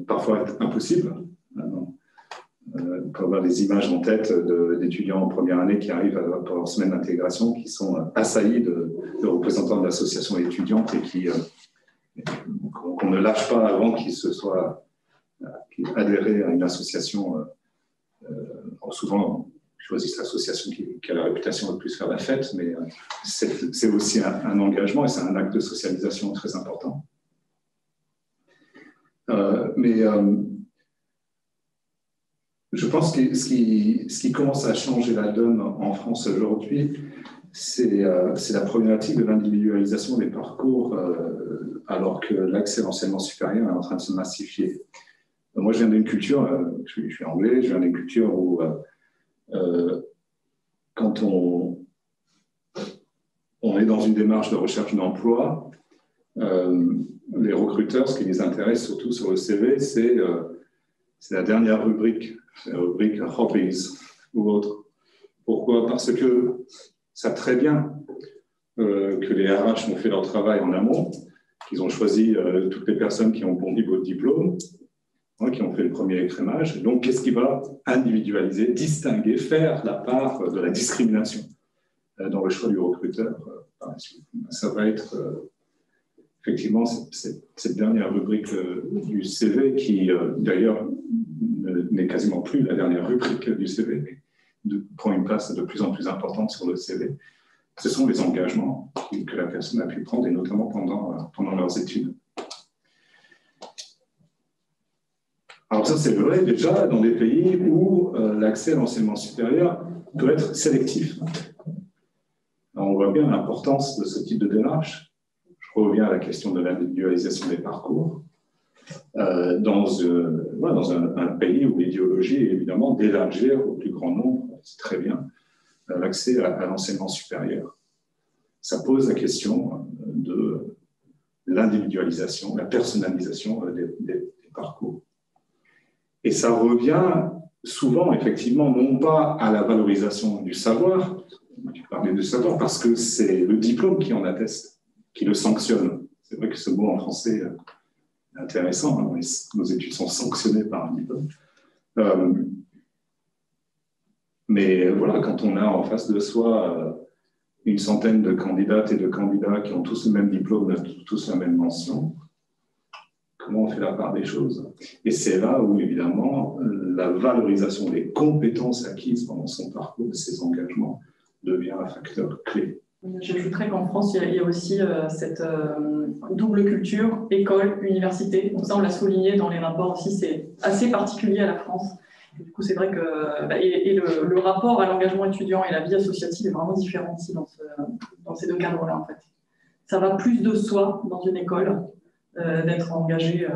parfois impossible. On peut avoir des images en tête d'étudiants en première année qui arrivent pour leur semaine d'intégration, qui sont assaillis de représentants de l'association étudiante et qu'on ne lâche pas avant qu'ils se soient adhérés à une association. Souvent, ils choisissent l'association qui a la réputation de plus faire la fête, mais c'est aussi un engagement et c'est un acte de socialisation très important. Je pense que ce qui commence à changer la donne en France aujourd'hui, c'est la problématique de l'individualisation des parcours, alors que l'accès à l'enseignement supérieur est en train de se massifier. Moi, je viens d'une culture, je suis anglais, je viens d'une culture où quand on est dans une démarche de recherche d'emploi, les recruteurs, ce qui les intéresse surtout sur le CV, c'est la dernière rubrique, la rubrique Hobbies ou autre. Pourquoi? Parce que ça très bien que les RH ont fait leur travail en amont, qu'ils ont choisi toutes les personnes qui ont bon niveau de diplôme, qui ont fait le premier écrémage. Donc, qu'est-ce qui va individualiser, distinguer, faire la part de la discrimination dans le choix du recruteur par la suite? Ça va être effectivement cette dernière rubrique du CV qui, d'ailleurs, n'est quasiment plus la dernière rubrique du CV, mais prend une place de plus en plus importante sur le CV. Ce sont les engagements que la personne a pu prendre, et notamment pendant leurs études. Alors ça, c'est vrai déjà dans des pays où l'accès à l'enseignement supérieur peut être sélectif. Alors, on voit bien l'importance de ce type de démarche. Je reviens à la question de l'individualisation des parcours. Dans un pays où l'idéologie est évidemment d'élargir au plus grand nombre, c'est très bien, l'accès à l'enseignement supérieur. Ça pose la question de l'individualisation, la personnalisation des parcours. Et ça revient souvent, effectivement, non pas à la valorisation du savoir, tu parlais de savoir, parce que c'est le diplôme qui en atteste, qui le sanctionne. C'est vrai que ce mot en français est intéressant, hein, nos études sont sanctionnées par un diplôme. Mais voilà, quand on a en face de soi une centaine de candidates et de candidats qui ont tous le même diplôme, tous la même mention, comment on fait la part des choses? Et c'est là où, évidemment, la valorisation des compétences acquises pendant son parcours, de ses engagements, devient un facteur clé. J'ajouterais qu'en France, il y a aussi cette double culture, école, université. Donc ça, on l'a souligné dans les rapports aussi, c'est assez particulier à la France. Du coup, c'est vrai que le rapport à l'engagement étudiant et la vie associative est vraiment différent aussi dans ces deux cadres-là, en fait. Ça va plus de soi dans une école d'être engagé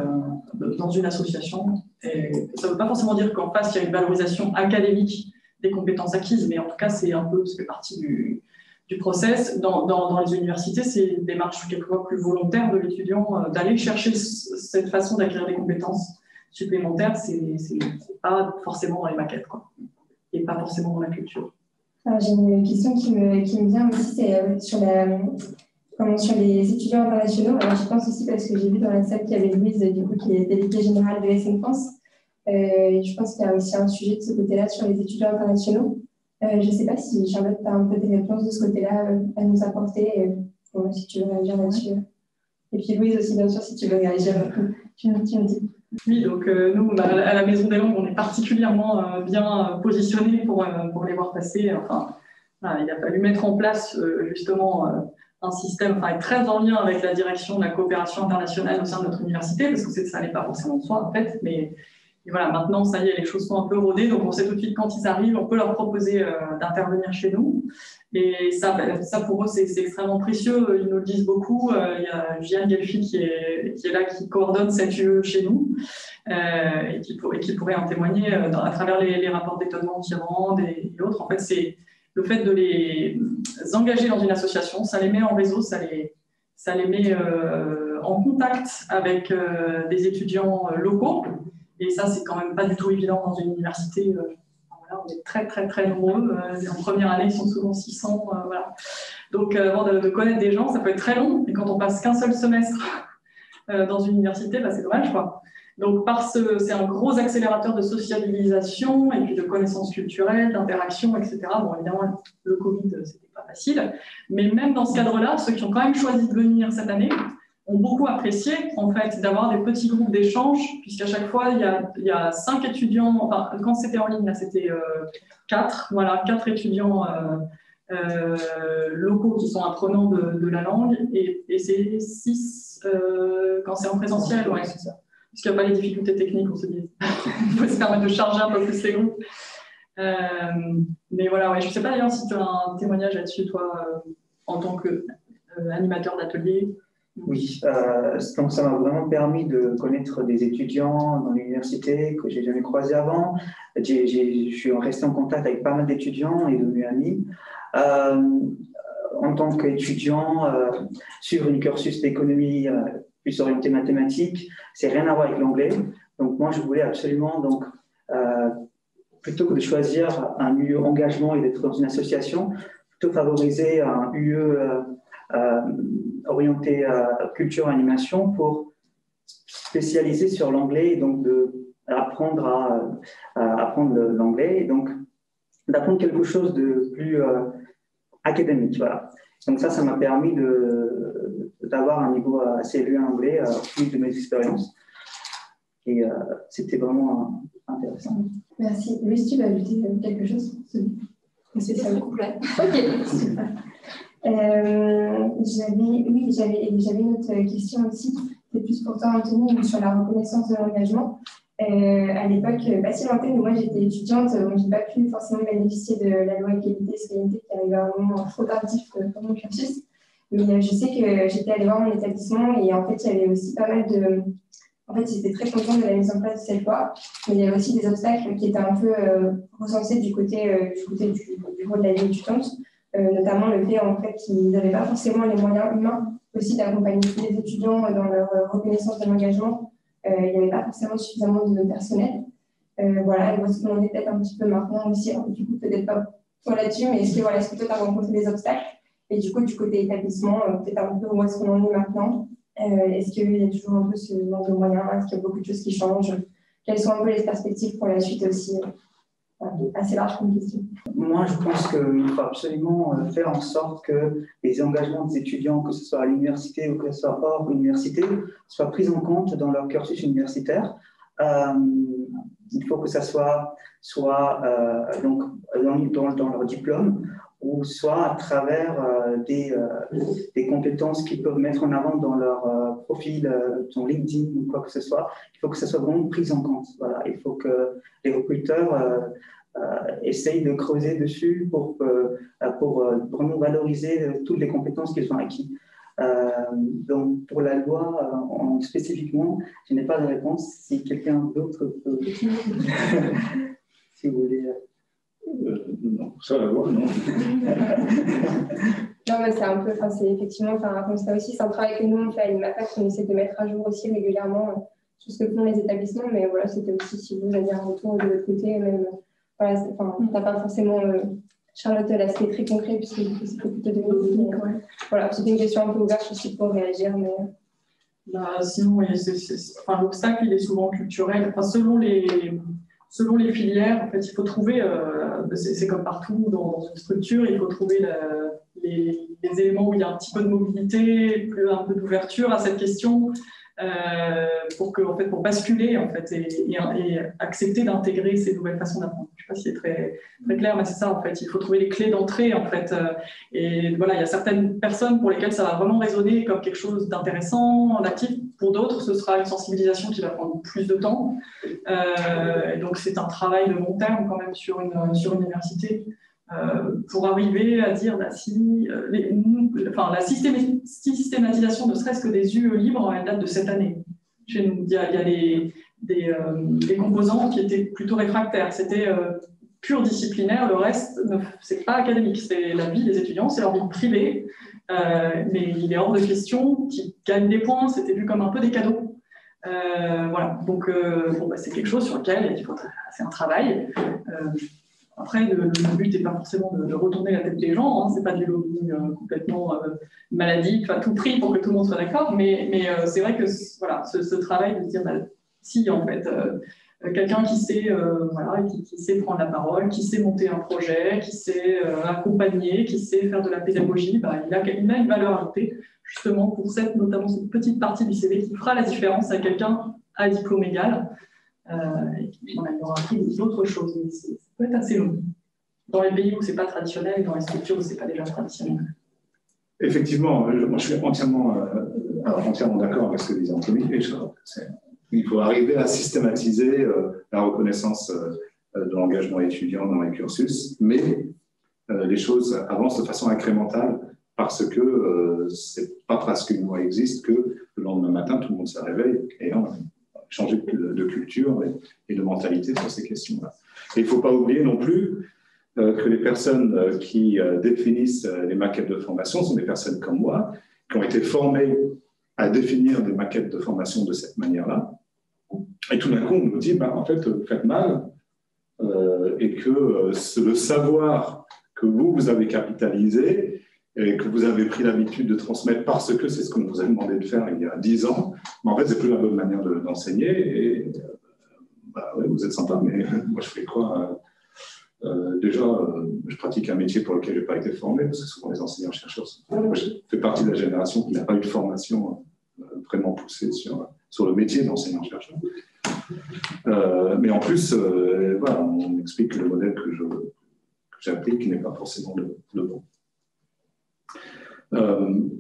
dans une association. Et ça ne veut pas forcément dire qu'en face, il y a une valorisation académique des compétences acquises, mais en tout cas, ça fait partie du process. Dans les universités, c'est une démarche quelquefois plus volontaire de l'étudiant d'aller chercher cette façon d'acquérir des compétences supplémentaires. C'est pas forcément dans les maquettes, quoi, et pas forcément dans la culture. J'ai une question qui me vient aussi, c'est sur les étudiants internationaux. Alors, je pense aussi parce que j'ai vu dans la salle qu'il y avait Louise, du coup, qui est déléguée générale de SN France. Je pense qu'il y a aussi un sujet de ce côté-là sur les étudiants internationaux. Je ne sais pas si Charlotte a un peu des réponses de ce côté-là à nous apporter, si tu veux réagir là-dessus. Et puis Louise aussi, bien sûr, si tu veux réagir, tu me dis. Oui, donc nous, à la Maison des Langues, on est particulièrement bien positionnés pour les voir passer. Enfin, voilà, il a fallu mettre en place justement un système très en lien avec la direction de la coopération internationale au sein de notre université, parce que ça n'est pas forcément de soi en fait, mais voilà, maintenant, ça y est, les choses sont un peu rodées, donc on sait tout de suite quand ils arrivent, on peut leur proposer d'intervenir chez nous. Et ça pour eux, c'est extrêmement précieux. Ils nous le disent beaucoup. Il y a Jeanne Gelfi qui est là, qui coordonne cette UE chez nous, et qui pourrait en témoigner à travers les rapports d'étonnement qu'ils rendent et autres. En fait, c'est le fait de les engager dans une association, ça les met en réseau, ça les met en contact avec des étudiants locaux. Et ça, c'est quand même pas du tout évident dans une université. Voilà, on est très, très, très nombreux. En première année, ils sont souvent 600. Voilà. Donc, avant de connaître des gens, ça peut être très long. Et quand on passe qu'un seul semestre dans une université, c'est dommage, quoi. Donc, c'est un gros accélérateur de sociabilisation et puis de connaissances culturelles, d'interaction, etc. Bon, évidemment, le Covid, c'était pas facile. Mais même dans ce cadre-là, ceux qui ont quand même choisi de venir cette année ont beaucoup apprécié, en fait, d'avoir des petits groupes d'échange, puisqu'à chaque fois, il y a 5 étudiants, enfin, quand c'était en ligne, là, c'était 4 étudiants locaux qui sont apprenants de la langue, et c'est 6 quand c'est en présentiel, ouais, c'est ça. Parce qu'il n'y a pas les difficultés techniques, on se dit. Il faut se permettre de charger un peu plus les groupes. Mais voilà, ouais, je ne sais pas d'ailleurs si tu as un témoignage là-dessus, toi, en tant qu'animateur d'atelier. Oui, donc ça m'a vraiment permis de connaître des étudiants dans l'université que je n'ai jamais croisés avant. Je suis resté en contact avec pas mal d'étudiants et devenu ami. En tant qu'étudiant, suivre une cursus d'économie plus orienté mathématiques, c'est rien à voir avec l'anglais. Donc moi, je voulais absolument, donc, plutôt que de choisir un UE engagement et d'être dans une association, plutôt favoriser un UE orienté culture et animation pour spécialiser sur l'anglais et donc apprendre l'anglais et donc d'apprendre quelque chose de plus académique. Voilà. Donc ça m'a permis d'avoir un niveau assez élevé en anglais au fil de mes expériences et c'était vraiment intéressant. Merci. Louise, tu veux ajouter quelque chose? C'est très complet. Ok, super. J'avais une autre question aussi, c'est plus pour toi Anthony, sur la reconnaissance de l'engagement. À l'époque, pas si lointaine, moi j'étais étudiante, donc je n'ai pas pu forcément bénéficier de la loi égalité et citoyenneté qui arrivait à un moment trop tardif pour mon cursus. Mais je sais que j'étais allée voir mon établissement et en fait il y avait aussi pas mal de... En fait, j'étais très contente de la mise en place de cette loi, mais il y avait aussi des obstacles qui étaient un peu recensés du côté du rôle de la vie étudiante. Notamment le fait en fait qu'ils n'avaient pas forcément les moyens humains aussi d'accompagner les étudiants dans leur reconnaissance de l'engagement. Il n'y avait pas forcément suffisamment de personnel. Voilà, et moi, ce qu'on en est peut-être un petit peu maintenant aussi, alors, du coup, peut-être pas toi là-dessus, mais est-ce que toi, tu as rencontré des obstacles? Et du coup, du côté établissement, peut-être un peu où est-ce qu'on en est maintenant? Est-ce qu'il y a toujours un peu ce manque de moyens? Est-ce qu'il y a beaucoup de choses qui changent? Quelles sont un peu les perspectives pour la suite aussi? Assez large comme question. Moi, je pense qu'il faut absolument faire en sorte que les engagements des étudiants, que ce soit à l'université ou que ce soit hors université, soient pris en compte dans leur cursus universitaire. il faut que ça soit donc, dans leur diplôme, ou soit à travers des compétences qu'ils peuvent mettre en avant dans leur profil, dans LinkedIn ou quoi que ce soit. Il faut que ça soit vraiment pris en compte. Voilà. Il faut que les recruteurs essayent de creuser dessus pour vraiment valoriser toutes les compétences qu'ils ont acquises. Donc, pour la loi, spécifiquement, je n'ai pas de réponse. Si quelqu'un d'autre peut... si vous voulez... non, ça, la loi, non. Non, mais c'est un peu, c'est effectivement, comme ça aussi, c'est un travail que nous, on fait à l'IMAPAC, on essaie de mettre à jour aussi régulièrement tout ce que font les établissements, mais voilà, c'était aussi, si vous avez un retour de l'autre côté, même, voilà, t'as pas forcément, Charlotte, l'aspect très concret, puisque du coup, c'est plutôt de l'unique, ouais. Voilà, c'était une question un peu ouverte aussi pour réagir, mais... Sinon, l'obstacle, il est souvent culturel. Enfin, selon les filières, en fait, il faut trouver, c'est comme partout dans une structure, il faut trouver les éléments où il y a un petit peu de mobilité, un peu d'ouverture à cette question, pour basculer en fait, et accepter d'intégrer ces nouvelles façons d'apprendre. Je ne sais pas si c'est très, très clair, mais c'est ça en fait. Il faut trouver les clés d'entrée en fait. Et voilà, il y a certaines personnes pour lesquelles ça va vraiment résonner comme quelque chose d'intéressant, d'actif. Pour d'autres, ce sera une sensibilisation qui va prendre plus de temps. Et donc c'est un travail de long terme quand même sur une université. Pour arriver à dire la systématisation, ne serait-ce que des UE libres, elle date de cette année. Chez nous, il y a des composants qui étaient plutôt réfractaires. C'était pur disciplinaire, le reste, c'est pas académique. C'est la vie des étudiants, c'est leur vie privée. Mais il est hors de question qu'ils gagnent des points, c'était vu comme un peu des cadeaux. Voilà, donc c'est quelque chose sur lequel il faut faire un travail. Après, le but n'est pas forcément de retourner la tête des gens, hein, c'est pas du lobbying complètement maladique, à tout prix pour que tout le monde soit d'accord, mais c'est vrai que voilà, ce travail de se dire, si en fait, quelqu'un qui sait, qui sait prendre la parole, qui sait monter un projet, qui sait accompagner, qui sait faire de la pédagogie, il a une valeur ajoutée, justement pour notamment cette petite partie du CV qui fera la différence à quelqu'un à diplôme égal. Et puis on aura appris d'autres choses, mais ça peut être assez long. Dans les pays où ce n'est pas traditionnel, dans les structures où ce n'est pas déjà traditionnel. Effectivement, moi je suis entièrement d'accord avec ce que disait Anthony. Il faut arriver à systématiser la reconnaissance de l'engagement étudiant dans les cursus, mais les choses avancent de façon incrémentale parce que c'est pas parce qu'une loi existe que le lendemain matin tout le monde se réveille et on changer de culture et de mentalité sur ces questions-là. Et il ne faut pas oublier non plus que les personnes qui définissent les maquettes de formation sont des personnes comme moi, qui ont été formées à définir des maquettes de formation de cette manière-là. Et tout d'un coup, on nous dit, en fait, vous faites mal, et que le savoir que vous avez capitalisé, et que vous avez pris l'habitude de transmettre parce que c'est ce qu'on vous a demandé de faire il y a 10 ans, mais en fait, c'est plus la bonne manière d'enseigner. Et ouais, vous êtes sympa, mais moi, je fais quoi déjà, je pratique un métier pour lequel je n'ai pas été formé, parce que souvent les enseignants-chercheurs, moi, je fais partie de la génération qui n'a pas eu de formation vraiment poussée sur le métier d'enseignant-chercheur. Mais en plus, voilà, on explique que le modèle que j'applique n'est pas forcément le bon.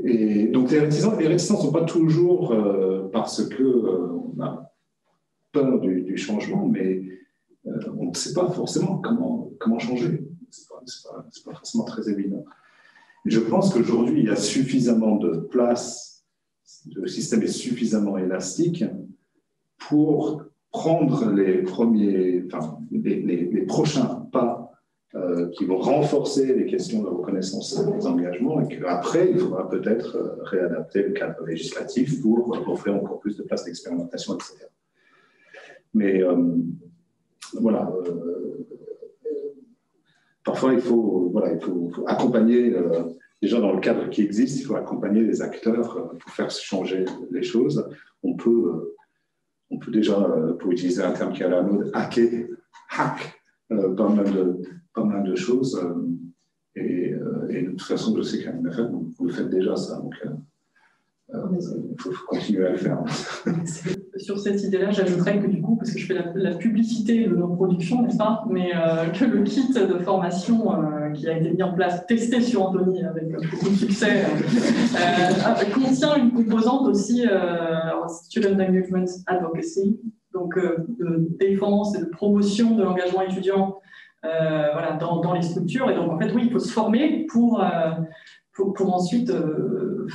Et donc les réticences ne sont pas toujours parce qu'on a peur du changement, mais on ne sait pas forcément comment changer. Ce n'est pas forcément très évident. Et je pense qu'aujourd'hui, il y a suffisamment de place, le système est suffisamment élastique pour prendre les prochains pas qui vont renforcer les questions de reconnaissance des engagements et qu'après, il faudra peut-être réadapter le cadre législatif pour offrir encore plus de place d'expérimentation, etc. Mais voilà, parfois il faut accompagner, déjà dans le cadre qui existe, il faut accompagner les acteurs pour faire changer les choses. On peut déjà, pour utiliser un terme qui est à la mode, hack pas mal de choses. Et de toute façon, je sais qu'à l'IMAFAC, vous le faites déjà ça. Donc, il faut continuer à le faire. sur cette idée-là, j'ajouterais que du coup, parce que je fais la publicité de nos productions, n'est-ce pas, mais que le kit de formation qui a été mis en place, testé sur Anthony avec beaucoup de succès, contient une composante aussi Student Engagement Advocacy, donc de défense et de promotion de l'engagement étudiant voilà, dans les structures. Et donc, en fait, oui, il faut se former pour ensuite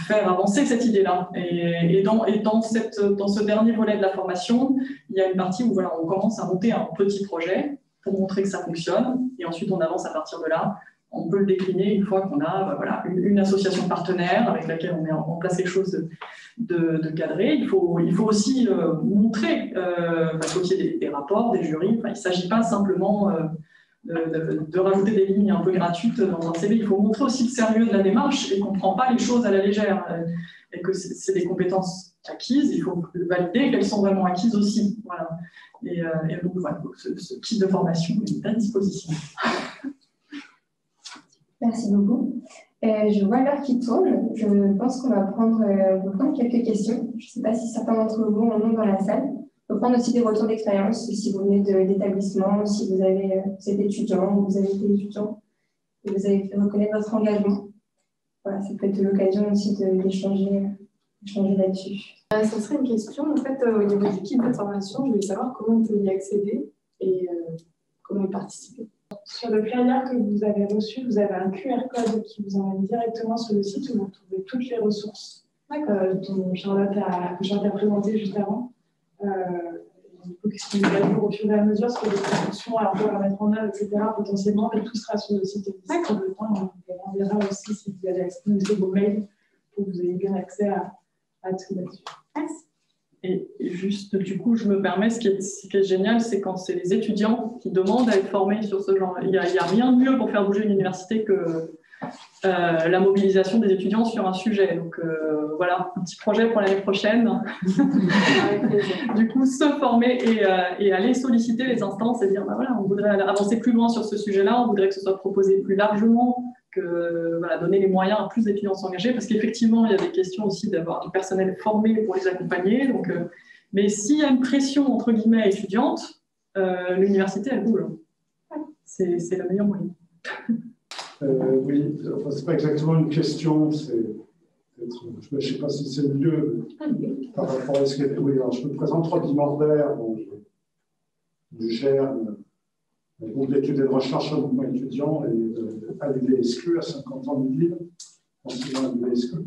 faire avancer cette idée-là. Et dans ce dernier volet de la formation, il y a une partie où voilà, on commence à monter un petit projet pour montrer que ça fonctionne, et ensuite on avance à partir de là. On peut le décliner une fois qu'on a voilà, une association partenaire avec laquelle on met en place quelque chose de cadré. Il faut aussi montrer, il faut qu'il y ait des rapports, des jurys. Enfin, il ne s'agit pas simplement de rajouter des lignes un peu gratuites dans un CV. Il faut montrer aussi le sérieux de la démarche et qu'on ne prend pas les choses à la légère et que c'est des compétences acquises. Il faut valider qu'elles sont vraiment acquises aussi. Voilà. Et donc, voilà, ce kit de formation est à disposition. Merci beaucoup. Je vois l'heure qui tourne. Je pense qu'on va prendre quelques questions. Je ne sais pas si certains d'entre vous en ont dans la salle. On peut prendre aussi des retours d'expérience, si vous venez d'établissement, si vous êtes étudiant, ou vous avez été étudiant, et vous avez fait reconnaître votre engagement. Voilà, ça peut être l'occasion aussi d'échanger là-dessus. Ça serait une question, en fait, au niveau du kit de formation, je voulais savoir comment on peut y accéder et comment y participer. Sur le flyer que vous avez reçu, vous avez un QR code qui vous emmène directement sur le site où vous trouvez toutes les ressources dont Charlotte a présenté juste avant. Il faut qu'ils soient mis à jour au fur et à mesure, parce qu'il y a des constructions à mettre en œuvre, etc. potentiellement, mais tout sera sur le site. On verra aussi si vous avez accès à vos mails pour que vous ayez bien accès à tout là-dessus. Et juste, du coup, je me permets, ce qui est génial, c'est quand c'est les étudiants qui demandent à être formés sur ce genre. Il n'y a rien de mieux pour faire bouger une université que la mobilisation des étudiants sur un sujet. Donc voilà, un petit projet pour l'année prochaine. Du coup, se former et aller solliciter les instances et dire, bah voilà, on voudrait avancer plus loin sur ce sujet-là, on voudrait que ce soit proposé plus largement, que voilà, donner les moyens à plus d'étudiants de s'engager, parce qu'effectivement, il y a des questions aussi d'avoir du personnel formé pour les accompagner. Donc, mais s'il y a une pression, entre guillemets, étudiante, l'université, elle bouge. C'est le meilleur moyen. Oui, enfin, ce n'est pas exactement une question, je ne sais pas si c'est mieux par rapport à ce qu'il y a. Oui, alors je me présente Roddy Morder, du GERN, le groupe d'études et de recherche au mouvement étudiant, et à l'UDSQ, à 50 ans de ville, enseignant à l'UDSQ.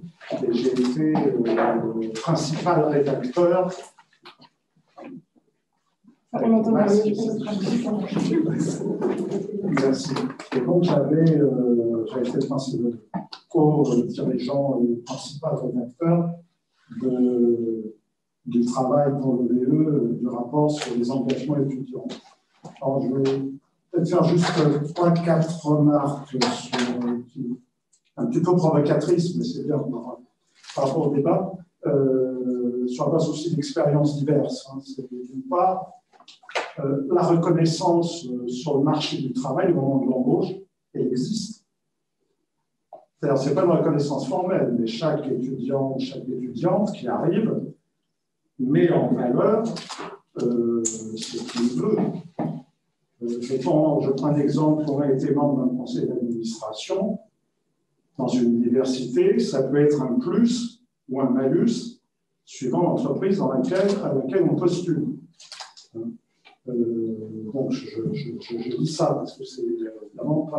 Et j'ai été le principal rédacteur. On entend Merci. Et donc, j'avais été le co-dirigeant et principal rédacteur du travail pour le VE, du rapport sur les engagements étudiants. Alors, je vais peut-être faire juste 3-4 remarques un petit peu provocatrices, mais c'est bien par rapport au débat, sur la base aussi d'expériences diverses. C'est d'une part, la reconnaissance sur le marché du travail au moment de l'embauche, elle existe. C'est-à-dire, ce n'est pas une reconnaissance formelle, mais chaque étudiant, chaque étudiante qui arrive met en valeur ce qu'il veut. Je prends un exemple, on a été membre d'un conseil d'administration dans une université, ça peut être un plus ou un malus suivant l'entreprise à laquelle on postule. Donc, je dis ça parce que c'est évidemment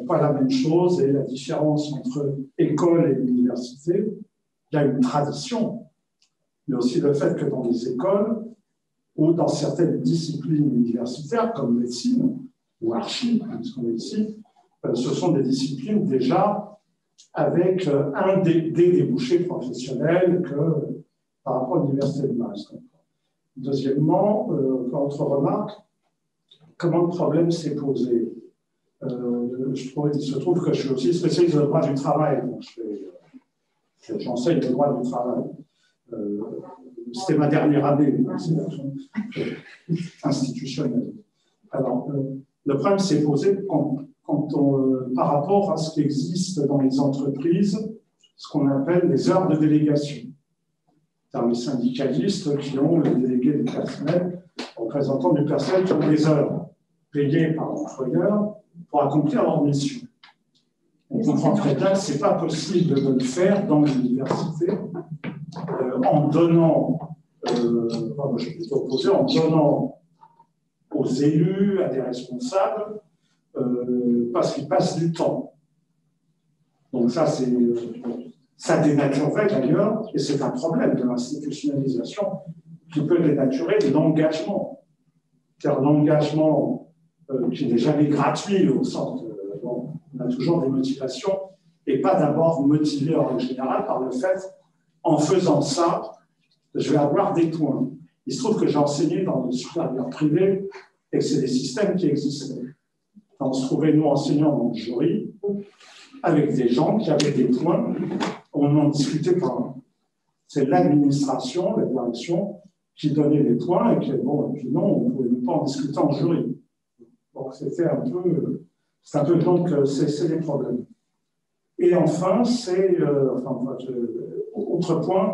pas la même chose, et la différence entre école et université, il y a une tradition, mais aussi le fait que dans les écoles ou dans certaines disciplines universitaires comme médecine ou archi, puisqu'on est ici, ce sont des disciplines déjà avec des débouchés professionnels que par rapport à l'université de Mass. Deuxièmement, autre remarque, comment le problème s'est posé. Il se trouve que je suis aussi spécialiste de droit du travail, donc j'enseigne le droit du travail. C'était ma dernière année institutionnelle. Alors, le problème s'est posé par rapport à ce qui existe dans les entreprises, ce qu'on appelle les heures de délégation. dans les syndicalistes qui ont les délégués du personnel, représentants du personnel qui ont des heures payées par l'employeur pour accomplir leur mission. On comprend très bien que ce n'est pas possible de le faire dans l'université en donnant, je vais proposer, en donnant aux élus, à des responsables, parce qu'ils passent du temps. Donc ça dénaturerait d'ailleurs, et c'est un problème de l'institutionnalisation qui peut dénaturer l'engagement. Car l'engagement qui n'est jamais gratuit au sens de, on a toujours des motivations, et pas d'abord motivé en règle générale par le fait, en faisant ça, je vais avoir des points. Il se trouve que j'ai enseigné dans le supérieur privé et que c'est des systèmes qui existaient. On se trouvait, nous, enseignants dans le jury, avec des gens qui avaient des points, on n'en discutait pas. C'est l'administration, la direction, qui donnait les points, et puis non, on ne pouvait pas en discuter en jury. Donc, c'est un peu donc, c'est des problèmes. Et enfin, autre point,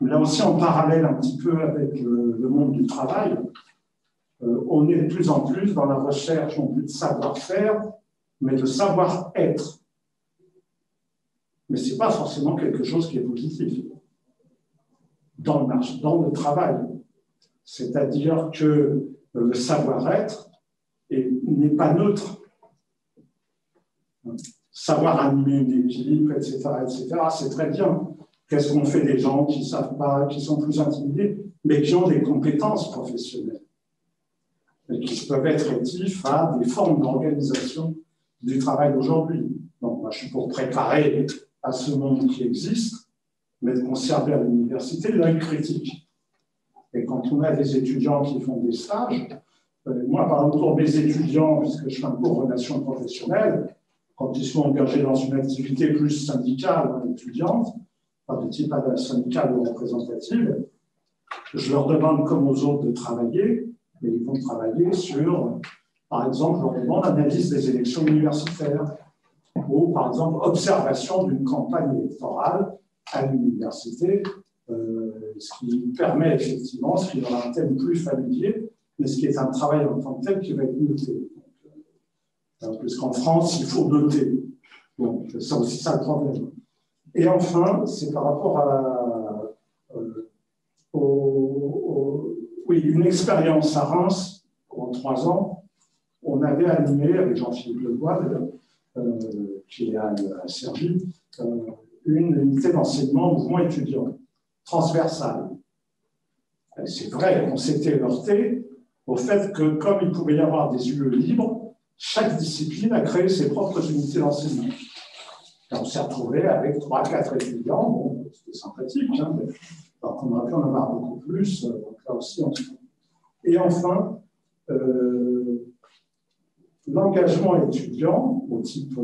là aussi en parallèle un petit peu avec le monde du travail, on est de plus en plus dans la recherche non plus de savoir-faire, mais de savoir-être. Mais ce n'est pas forcément quelque chose qui est positif dans le travail. C'est-à-dire que le savoir-être n'est pas neutre. Savoir animer une équipe, etc., c'est très bien. Qu'est-ce qu'on fait des gens qui ne savent pas, qui sont plus intimidés, mais qui ont des compétences professionnelles et qui peuvent être rétifs à des formes d'organisation du travail d'aujourd'hui. Donc, moi, je suis pour préparer à ce monde qui existe, mais de conserver à l'université l'œil critique. Et quand on a des étudiants qui font des stages, moi, par exemple, pour mes étudiants, puisque je fais un cours de relations professionnelles, quand ils sont engagés dans une activité plus syndicale, étudiante, de type syndicale ou représentative, je leur demande, comme aux autres, de travailler, mais ils vont travailler sur, par exemple, je leur demande analyse des élections universitaires, ou par exemple, observation d'une campagne électorale à l'université, ce qui permet effectivement, ce qui est un thème plus familier, mais ce qui est un travail en tant que tel qui va être noté. Puisqu'en France, il faut noter. Donc, c'est aussi ça le problème. Et enfin, c'est par rapport à une expérience à Reims, en 3 ans, on avait animé avec Jean-Philippe Levoile, qui a servi, une unité d'enseignement mouvement étudiant, transversale. C'est vrai, on s'était heurté au fait que, comme il pouvait y avoir des lieux libres, chaque discipline a créé ses propres unités d'enseignement. Et on s'est retrouvé avec 3-4 étudiants, bon, c'était sympathique, hein, mais alors qu'on aurait pu en avoir beaucoup plus, donc là aussi, Et enfin, l'engagement étudiant, au type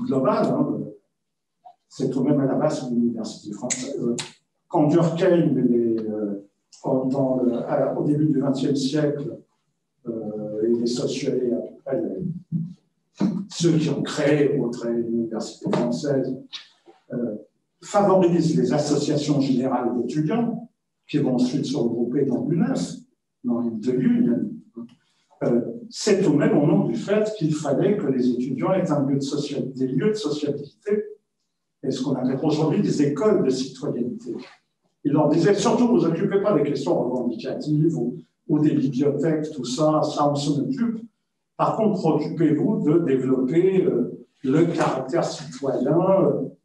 global, hein, c'est tout de même à la base de l'université française. Quand Durkheim, au début du XXe siècle, et les sociologues, à peu près ceux qui ont créé l'université française, favorisent les associations générales d'étudiants, qui vont ensuite se regrouper dans l'UNES, dans l'île de l'Union. C'est tout de même au nom du fait qu'il fallait que les étudiants aient des lieux de sociabilité, et ce qu'on appelle aujourd'hui des écoles de citoyenneté. Il leur disait surtout, vous occupez pas des questions revendicatives ou des bibliothèques, tout ça, ça on s'en occupe. Par contre, préoccupez-vous de développer le caractère citoyen.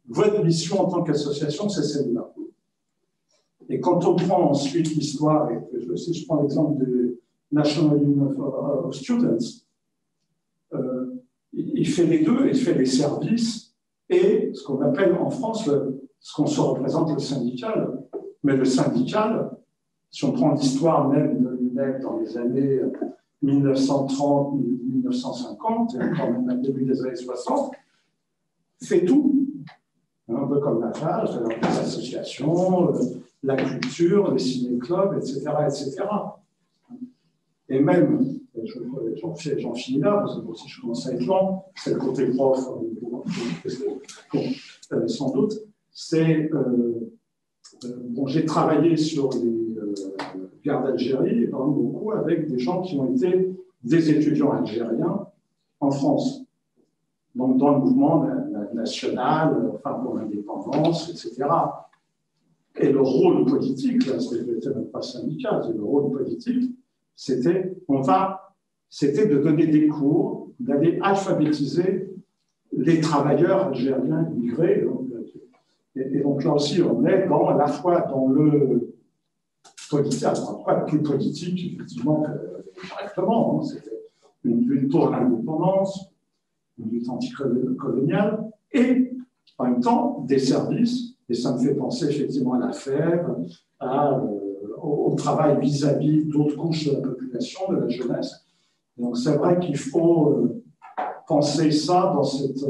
Votre mission en tant qu'association, c'est celle-là. Et quand on prend ensuite l'histoire, et si je prends l'exemple du National Union of Students, il fait les deux, il fait les services et ce qu'on appelle en France, ce qu'on se représente le syndical. Mais le syndical, si on prend l'histoire même de l'UNEC dans les années 1930-1950, et encore même au début des années 60, fait tout. Un peu comme la FAGE, les associations, la culture, les ciné-clubs, etc., etc. Et même, j'en finis là, parce que si je commence à être lent, c'est le côté prof, sans doute, c'est bon, j'ai travaillé sur les guerres d'Algérie, beaucoup avec des gens qui ont été des étudiants algériens en France, donc dans le mouvement national, enfin pour l'indépendance, etc. Et le rôle politique, là, c'était même pas syndicat, le rôle politique, c'était de donner des cours, d'aller alphabétiser les travailleurs algériens immigrés. Et donc là aussi, on est à la fois dans le politique, alors pas plus politique, effectivement, directement. Hein, c'était une lutte pour l'indépendance, une lutte anticoloniale, et en même temps des services, et ça me fait penser effectivement à la FEV, au travail vis-à-vis d'autres couches de la population, de la jeunesse. Donc c'est vrai qu'il faut penser ça dans cette,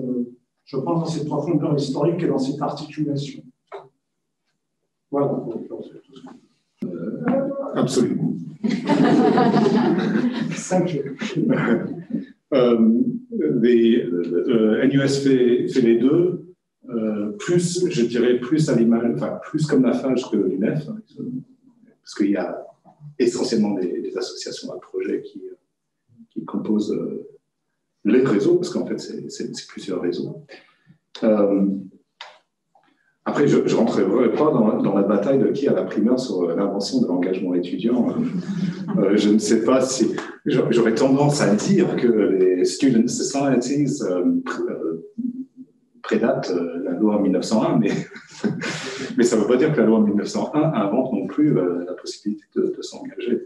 je pense, dans cette profondeur historique et dans cette articulation. Voilà. Absolument. 5 NUS fait les deux, plus, je dirais, plus à l'image, enfin, plus comme la FAGE que l'UNEF, hein, parce qu'il y a essentiellement des associations à projet qui composent les réseaux, parce qu'en fait, c'est plusieurs réseaux. Après, je ne rentrerai pas dans la bataille de qui a la primeur sur l'invention de l'engagement étudiant. Je ne sais pas si... J'aurais tendance à dire que les Student Societies prédatent la loi 1901, mais ça ne veut pas dire que la loi 1901 invente non plus la possibilité de s'engager.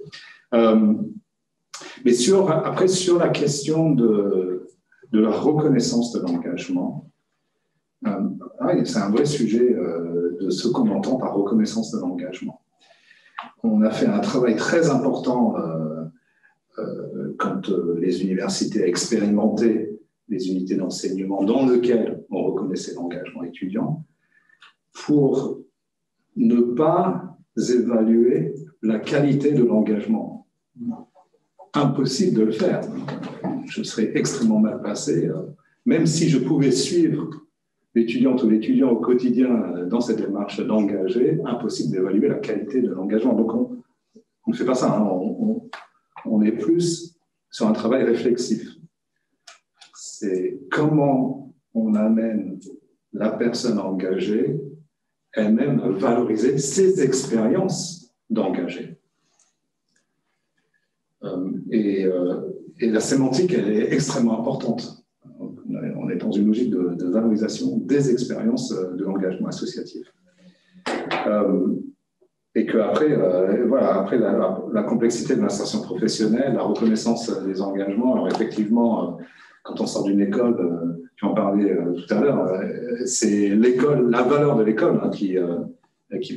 Mais après, sur la question de la reconnaissance de l'engagement, c'est un vrai sujet de ce qu'on entend par reconnaissance de l'engagement. On a fait un travail très important quand les universités expérimentaient les unités d'enseignement dans lesquelles on reconnaissait l'engagement étudiant pour ne pas évaluer la qualité de l'engagement. Impossible de le faire. Je serais extrêmement mal placé, même si je pouvais suivre l'étudiante ou l'étudiant au quotidien dans cette démarche d'engager, impossible d'évaluer la qualité de l'engagement. Donc, on ne fait pas ça. Hein. On est plus sur un travail réflexif. C'est comment on amène la personne engagée elle-même à valoriser ses expériences d'engagé. Et la sémantique, elle est extrêmement importante. On est dans une logique de valorisation des expériences de l'engagement associatif. Et qu'après, après la complexité de l'insertion professionnelle, la reconnaissance des engagements, alors effectivement, quand on sort d'une école, tu en parlais tout à l'heure, c'est l'école, la valeur de l'école hein, qui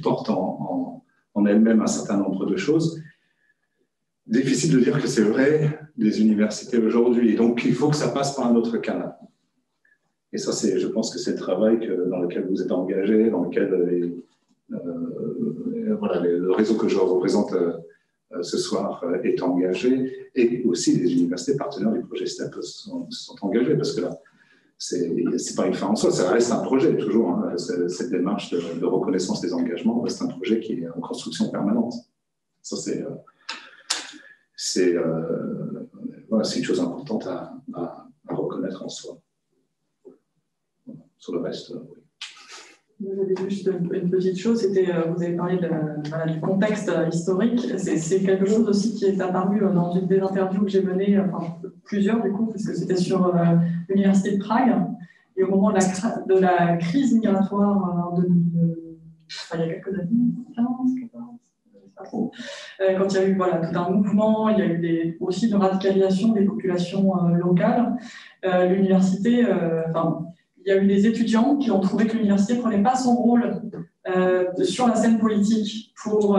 porte en elle-même un certain nombre de choses. Difficile de dire que c'est vrai des universités aujourd'hui. Et donc, il faut que ça passe par un autre canal. Et ça, je pense que c'est le travail dans lequel vous êtes engagé, dans lequel le réseau que je représente ce soir est engagé, et aussi les universités partenaires du projet STEP sont engagées, parce que là, c'est pas une fin en soi, ça reste un projet toujours. Hein, cette démarche de reconnaissance des engagements reste un projet qui est en construction permanente. Ça, c'est une chose importante à reconnaître en soi. Sur le reste, oui. J'avais juste une petite chose, c'était, vous avez parlé du contexte historique. C'est quelque chose aussi qui est apparu dans une des interviews que j'ai menées, enfin plusieurs du coup, parce que c'était sur l'université de Prague. Et au moment de la crise migratoire il y a quelques années, 15, 14, quand il y a eu tout un mouvement, il y a eu aussi une radicalisation des populations locales. L'université, il y a eu des étudiants qui ont trouvé que l'université ne prenait pas son rôle sur la scène politique pour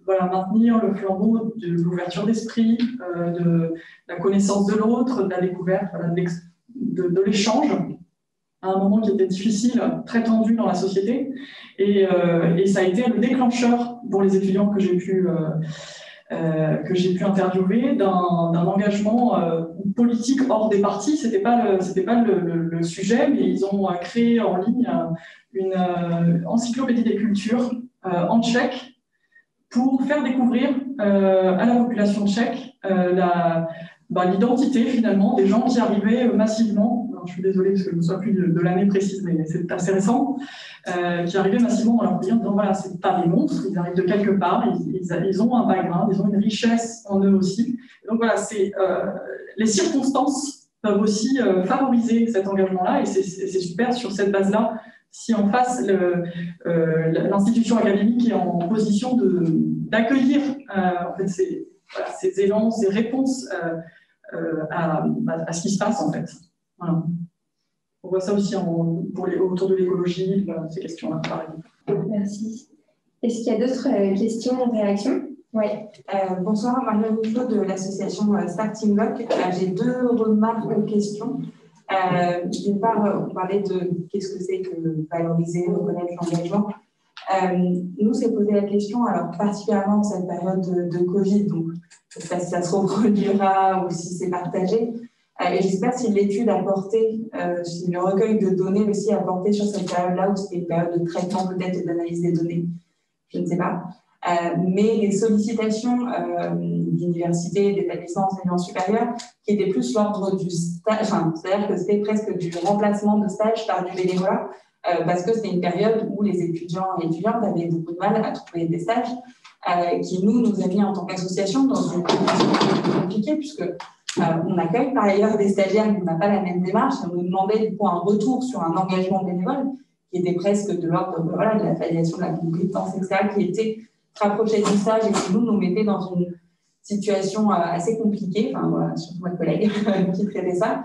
maintenir le flambeau de l'ouverture d'esprit, de la connaissance de l'autre, de la découverte, de l'échange, à un moment qui était difficile, très tendu dans la société. Et ça a été le déclencheur pour les étudiants que j'ai pu interviewer d'un engagement politique hors des partis. C'était pas le sujet, mais ils ont créé en ligne une encyclopédie des cultures en tchèque pour faire découvrir à la population tchèque l'identité finalement des gens qui arrivaient massivement. Alors, je suis désolée parce que je ne me souviens plus de l'année précise, mais c'est assez récent, qui arrivaient massivement dans leur pays en disant voilà, c'est pas des monstres, ils arrivent de quelque part, ils ont un background, ils ont une richesse en eux aussi. Donc voilà, les circonstances peuvent aussi favoriser cet engagement-là, et c'est super sur cette base-là. Si en face, l'institution académique est en position d'accueillir en fait, ces élans, ces réponses à ce qui se passe en fait. Voilà. On voit ça aussi autour de l'écologie, ces questions-là, par exemple. Merci. Est-ce qu'il y a d'autres questions ou réactions? Oui. Bonsoir, Marion Michaud de l'association Starting Block. J'ai 2 remarques ou questions. D'une part, on parlait de qu'est-ce que c'est que valoriser, reconnaître l'engagement. Nous, c'est posé la question, alors particulièrement en cette période de Covid, donc je ne sais pas si ça se reproduira ou si c'est partagé. Et j'espère si l'étude a porté, si le recueil de données aussi a porté sur cette période-là, où c'était une période de traitement peut-être et d'analyse des données. Je ne sais pas. Mais les sollicitations d'universités, d'établissements d'enseignement supérieur, qui étaient plus l'ordre du stage, c'est-à-dire que c'était presque du remplacement de stage par du bénévolat, parce que c'était une période où les étudiants et étudiantes avaient beaucoup de mal à trouver des stages, qui nous a mis en tant qu'association dans une position compliquée, puisque on accueille par ailleurs des stagiaires, mais on n'a pas la même démarche. On nous demandait du coup un retour sur un engagement bénévole, qui était presque de l'ordre de la validation de la compétence, etc., qui était rapproché du stage et qui nous mettait dans une situation assez compliquée, enfin voilà, surtout ma collègue qui traitait ça,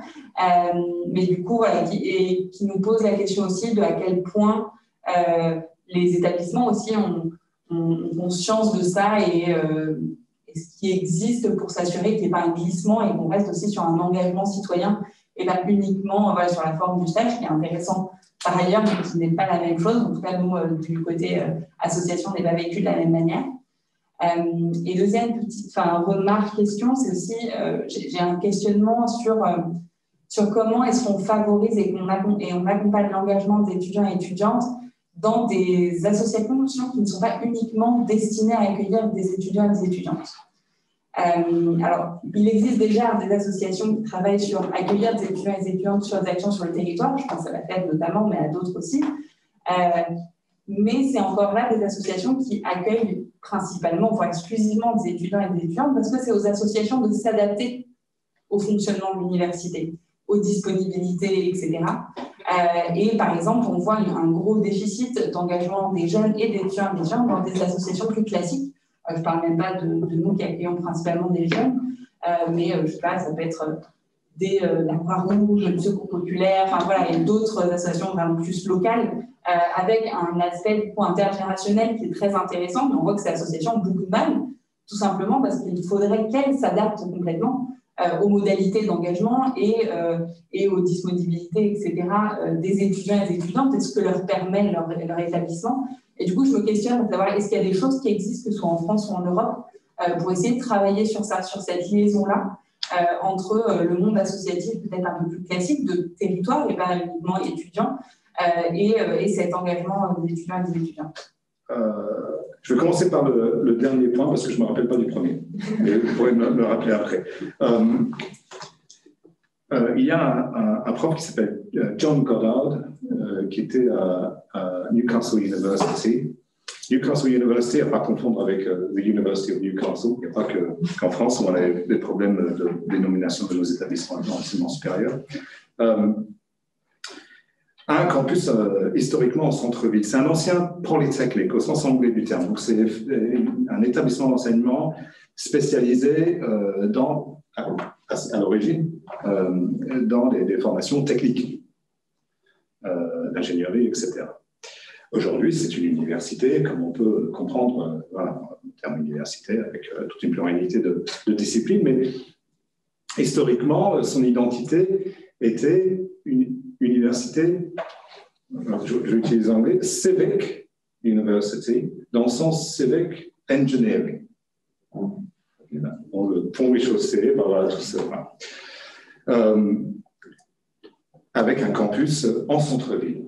mais du coup voilà, qui nous pose la question aussi de à quel point les établissements aussi ont conscience de ça et ce qui existe pour s'assurer qu'il n'y ait pas un glissement et qu'on reste aussi sur un engagement citoyen et pas uniquement sur la forme du stage, qui est intéressant par ailleurs, mais qui n'est pas la même chose. En tout cas, nous, du côté association, on n'est pas vécu de la même manière. Et deuxième petite remarque, question, c'est aussi, j'ai un questionnement sur comment est-ce qu'on favorise et on accompagne l'engagement des étudiants et étudiantes dans des associations qui ne sont pas uniquement destinées à accueillir des étudiants et des étudiantes. Alors, il existe déjà des associations qui travaillent sur accueillir des étudiants et des étudiantes sur des actions sur le territoire, je pense à la FED notamment, mais à d'autres aussi. Mais c'est encore là des associations qui accueillent principalement, voire exclusivement des étudiants et des étudiantes, parce que c'est aux associations de s'adapter au fonctionnement de l'université, aux disponibilités, etc. Et par exemple, on voit un gros déficit d'engagement des jeunes et des étudiants et des étudiantes dans des associations plus classiques. Je ne parle même pas de nous qui accueillons principalement des jeunes, mais je sais pas, ça peut être la Croix-Rouge, le Secours populaire, enfin voilà, et d'autres associations vraiment plus locales, avec un aspect du coup intergénérationnel qui est très intéressant, mais on voit que ces associations ont beaucoup de mal, tout simplement parce qu'il faudrait qu'elles s'adaptent complètement aux modalités d'engagement et aux disponibilités, etc., des étudiants et des étudiantes, et ce que leur permet leur établissement. Et du coup, je me questionne pour savoir est-ce qu'il y a des choses qui existent, que ce soit en France ou en Europe, pour essayer de travailler sur ça, sur cette liaison-là, entre le monde associatif peut-être un peu plus classique de territoire et pas uniquement étudiant, et cet engagement des étudiants et des étudiants. Je vais commencer par le dernier point parce que je ne me rappelle pas du premier, mais vous pourrez me rappeler après. Il y a un prof qui s'appelle John Goddard, qui était à Newcastle University. Newcastle University, à ne pas confondre avec the University of Newcastle. Il n'y a pas qu'en France où on a des problèmes de dénomination de nos établissements d'enseignement supérieur. Un campus historiquement en centre-ville. C'est un ancien polytechnique au sens anglais du terme. Donc c'est un établissement d'enseignement spécialisé à l'origine dans des formations techniques, d'ingénierie, etc. Aujourd'hui, c'est une université, comme on peut comprendre, voilà, le terme université, avec toute une pluralité de disciplines, mais historiquement, son identité était une université, je vais utiliser l'anglais, civic university, dans le sens civic engineering. Dans le pont rez-de-chaussée, voilà, tout ça. Avec un campus en centre-ville.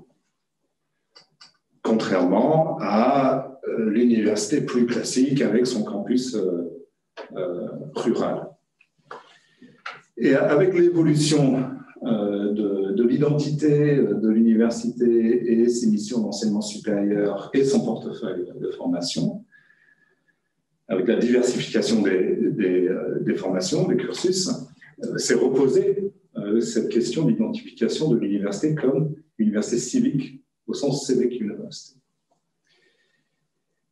contrairement à l'université plus classique avec son campus rural. Et avec l'évolution de l'identité de l'université et ses missions d'enseignement supérieur et son portefeuille de formation, avec la diversification des formations, des cursus, s'est reposée cette question d'identification de l'université comme université civique, au sens civic university.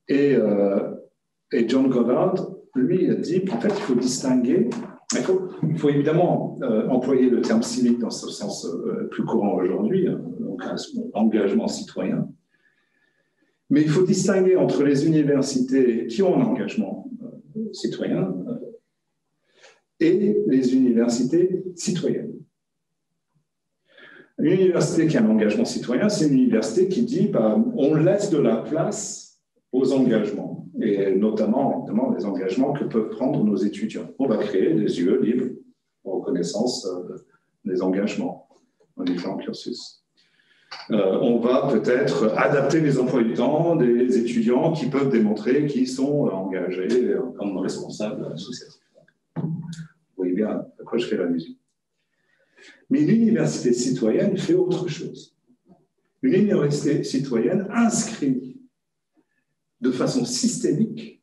Et John Goddard, lui, a dit qu'en fait, il faut distinguer, il faut évidemment employer le terme civique dans ce sens plus courant aujourd'hui, donc un engagement citoyen, mais il faut distinguer entre les universités qui ont un engagement citoyen et les universités citoyennes. Une université qui a un engagement citoyen, c'est une université qui dit on laisse de la place aux engagements, et notamment évidemment, les engagements que peuvent prendre nos étudiants. On va créer des UE libres en reconnaissance des engagements dans les différents cursus. On va peut-être adapter les emplois du temps des étudiants qui peuvent démontrer qu'ils sont engagés comme responsables associatifs. Vous voyez bien à quoi je fais allusion. Mais l'université citoyenne fait autre chose. Une université citoyenne inscrit de façon systémique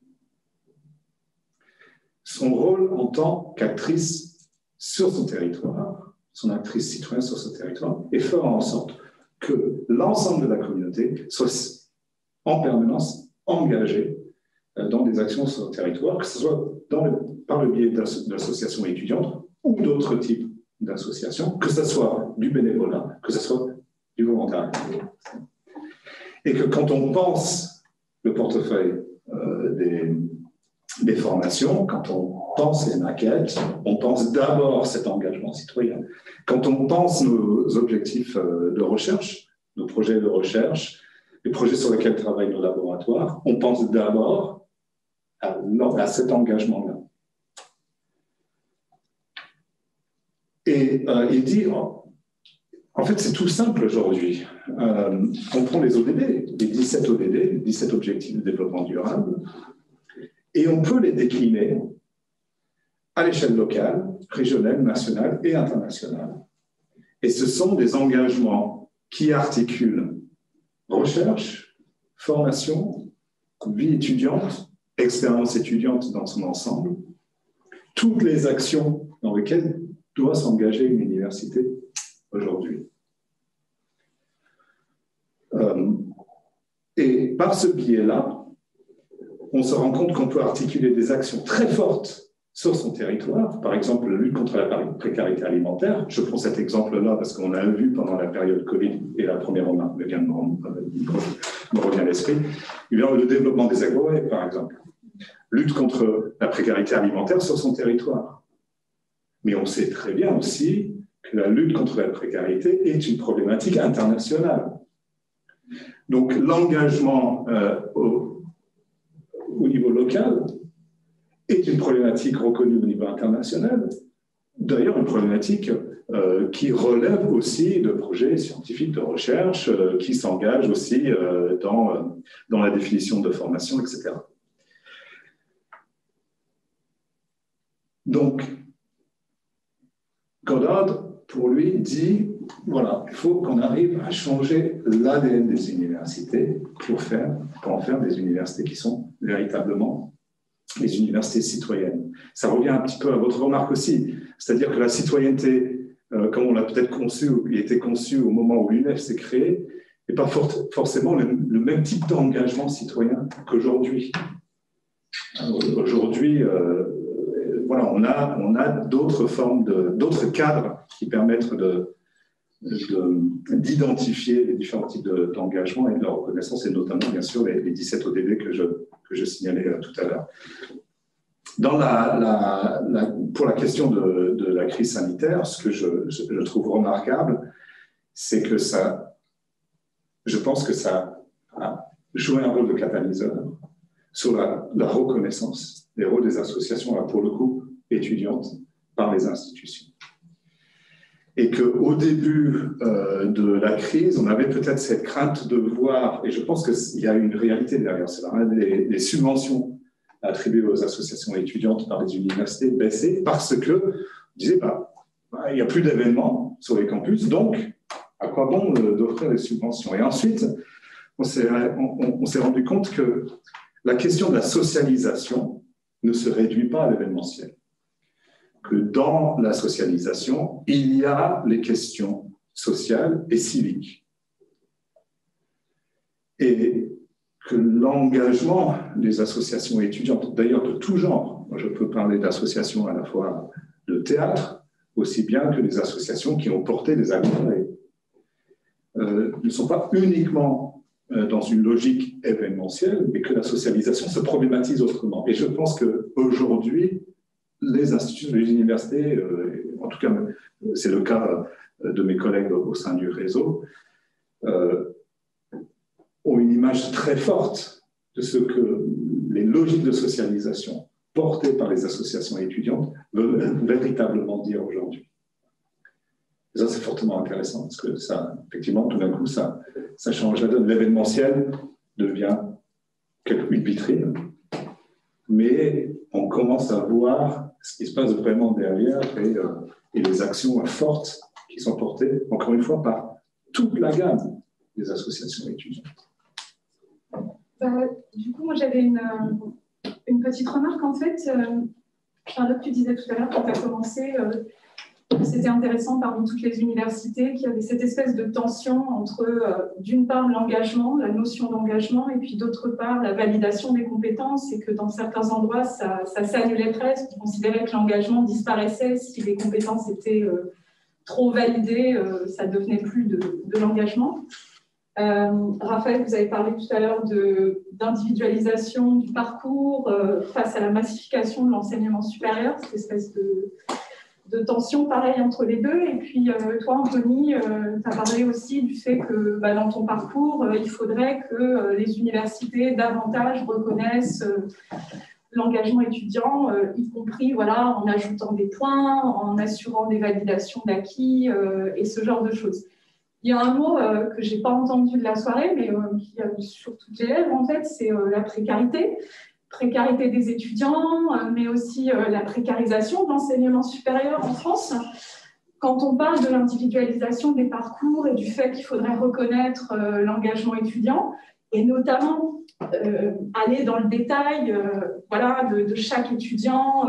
son rôle en tant qu'actrice sur son territoire, son actrice citoyenne sur son territoire, et fera en sorte que l'ensemble de la communauté soit en permanence engagé dans des actions sur le territoire, que ce soit par le biais d'associations étudiantes ou d'autres types d'associations, que ce soit du bénévolat, que ce soit du volontariat. Et que quand on pense le portefeuille des formations, quand on pense les maquettes, on pense d'abord cet engagement citoyen. Quand on pense nos objectifs de recherche, nos projets de recherche, les projets sur lesquels travaillent nos laboratoires, on pense d'abord à cet engagement-là. Et il dit, en fait, c'est tout simple aujourd'hui. On prend les ODD, les 17 ODD, les 17 objectifs de développement durable, et on peut les décliner à l'échelle locale, régionale, nationale et internationale. Et ce sont des engagements qui articulent recherche, formation, vie étudiante, expérience étudiante dans son ensemble, toutes les actions dans lesquelles doit s'engager une université aujourd'hui. Et par ce biais-là, on se rend compte qu'on peut articuler des actions très fortes sur son territoire, par exemple la lutte contre la précarité alimentaire. Je prends cet exemple-là parce qu'on a vu pendant la période Covid, et la première remarque me revient à l'esprit, le développement des agroécoles, par exemple. Lutte contre la précarité alimentaire sur son territoire. Mais on sait très bien aussi que la lutte contre la précarité est une problématique internationale. Donc l'engagement au niveau local est une problématique reconnue au niveau international. D'ailleurs, une problématique qui relève aussi de projets scientifiques de recherche, qui s'engagent aussi dans la définition de formation, etc. Donc, Goddard, pour lui, dit, voilà, il faut qu'on arrive à changer l'ADN des universités pour en faire des universités qui sont véritablement les universités citoyennes. Ça revient un petit peu à votre remarque aussi, c'est-à-dire que la citoyenneté, comme on l'a peut-être conçue, ou qui a été conçue au moment où l'UNEF s'est créée, n'est pas forcément le même type d'engagement citoyen qu'aujourd'hui. Aujourd'hui, voilà, on a d'autres formes, d'autres cadres qui permettent d'identifier les différents types d'engagement et de leur reconnaissance, et notamment, bien sûr, les 17 ODD que je signalais tout à l'heure. Pour la question de la crise sanitaire, ce que je trouve remarquable, c'est que je pense que ça a joué un rôle de catalyseur sur la reconnaissance des rôles des associations, là, pour le coup, étudiantes, par les institutions. Et qu'au début de la crise, on avait peut-être cette crainte de voir, et je pense qu'il y a une réalité derrière cela, les subventions attribuées aux associations étudiantes par les universités baissaient parce qu'on disait, il n'y a plus d'événements sur les campus, donc à quoi bon d'offrir des subventions? Et ensuite, on s'est rendu compte que la question de la socialisation ne se réduit pas à l'événementiel. Que dans la socialisation, il y a les questions sociales et civiques. Et que l'engagement des associations étudiantes, d'ailleurs de tout genre, moi je peux parler d'associations à la fois de théâtre, aussi bien que des associations qui ont porté des actes ne sont pas uniquement dans une logique événementielle, mais que la socialisation se problématise autrement. Et je pense qu'aujourd'hui, les institutions, les universités, en tout cas c'est le cas de mes collègues au sein du réseau, ont une image très forte de ce que les logiques de socialisation portées par les associations étudiantes veulent véritablement dire aujourd'hui. Et ça, c'est fortement intéressant parce que ça, effectivement, tout d'un coup, ça change la donne. L'événementiel devient une vitrine, mais on commence à voir ce qui se passe vraiment derrière et les actions fortes qui sont portées, encore une fois, par toute la gamme des associations étudiantes. Du coup, moi, j'avais une petite remarque, en fait. Charlotte, tu disais tout à l'heure, quand tu as commencé, c'était intéressant parmi toutes les universités qu'il y avait cette espèce de tension entre, d'une part, l'engagement, la notion d'engagement, et puis d'autre part, la validation des compétences, et que dans certains endroits, ça s'annulait presque. On considérait que l'engagement disparaissait si les compétences étaient trop validées, ça ne devenait plus de l'engagement. Raphaël, vous avez parlé tout à l'heure d'individualisation du parcours face à la massification de l'enseignement supérieur, cette espèce de tension pareille entre les deux. Et puis toi, Anthony, tu as parlé aussi du fait que dans ton parcours, il faudrait que les universités davantage reconnaissent l'engagement étudiant, y compris en ajoutant des points, en assurant des validations d'acquis et ce genre de choses. Il y a un mot que je n'ai pas entendu de la soirée, mais qui est sur toutes les lèvres, en fait, c'est la précarité. Précarité des étudiants, mais aussi la précarisation de l'enseignement supérieur en France. Quand on parle de l'individualisation des parcours et du fait qu'il faudrait reconnaître l'engagement étudiant, et notamment aller dans le détail de chaque étudiant,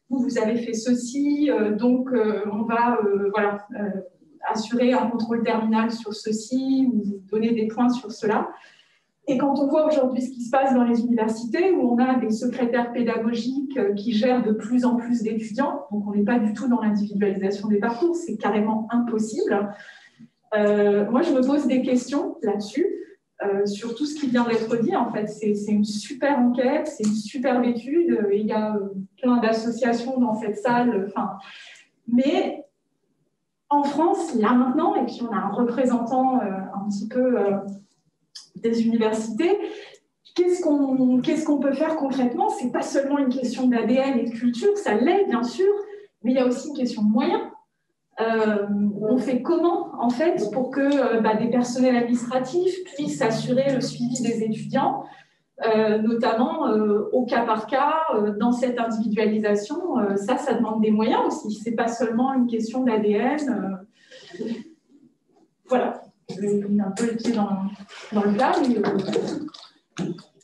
vous avez fait ceci, donc on va assurer un contrôle terminal sur ceci ou donner des points sur cela. Et quand on voit aujourd'hui ce qui se passe dans les universités, où on a des secrétaires pédagogiques qui gèrent de plus en plus d'étudiants, donc on n'est pas du tout dans l'individualisation des parcours, c'est carrément impossible. Moi, je me pose des questions là-dessus, sur tout ce qui vient d'être dit. En fait, c'est une super enquête, c'est une superbe étude, il y a plein d'associations dans cette salle, mais en France, là maintenant, et puis on a un représentant un petit peu des universités, qu'est-ce qu'on peut faire concrètement? Ce n'est pas seulement une question d'ADN et de culture, ça l'est bien sûr, mais il y a aussi une question de moyens. On fait comment, en fait, pour que des personnels administratifs puissent assurer le suivi des étudiants, notamment au cas par cas, dans cette individualisation, ça demande des moyens aussi. Ce n'est pas seulement une question d'ADN. Voilà, j'ai mis un peu le pied dans le plat.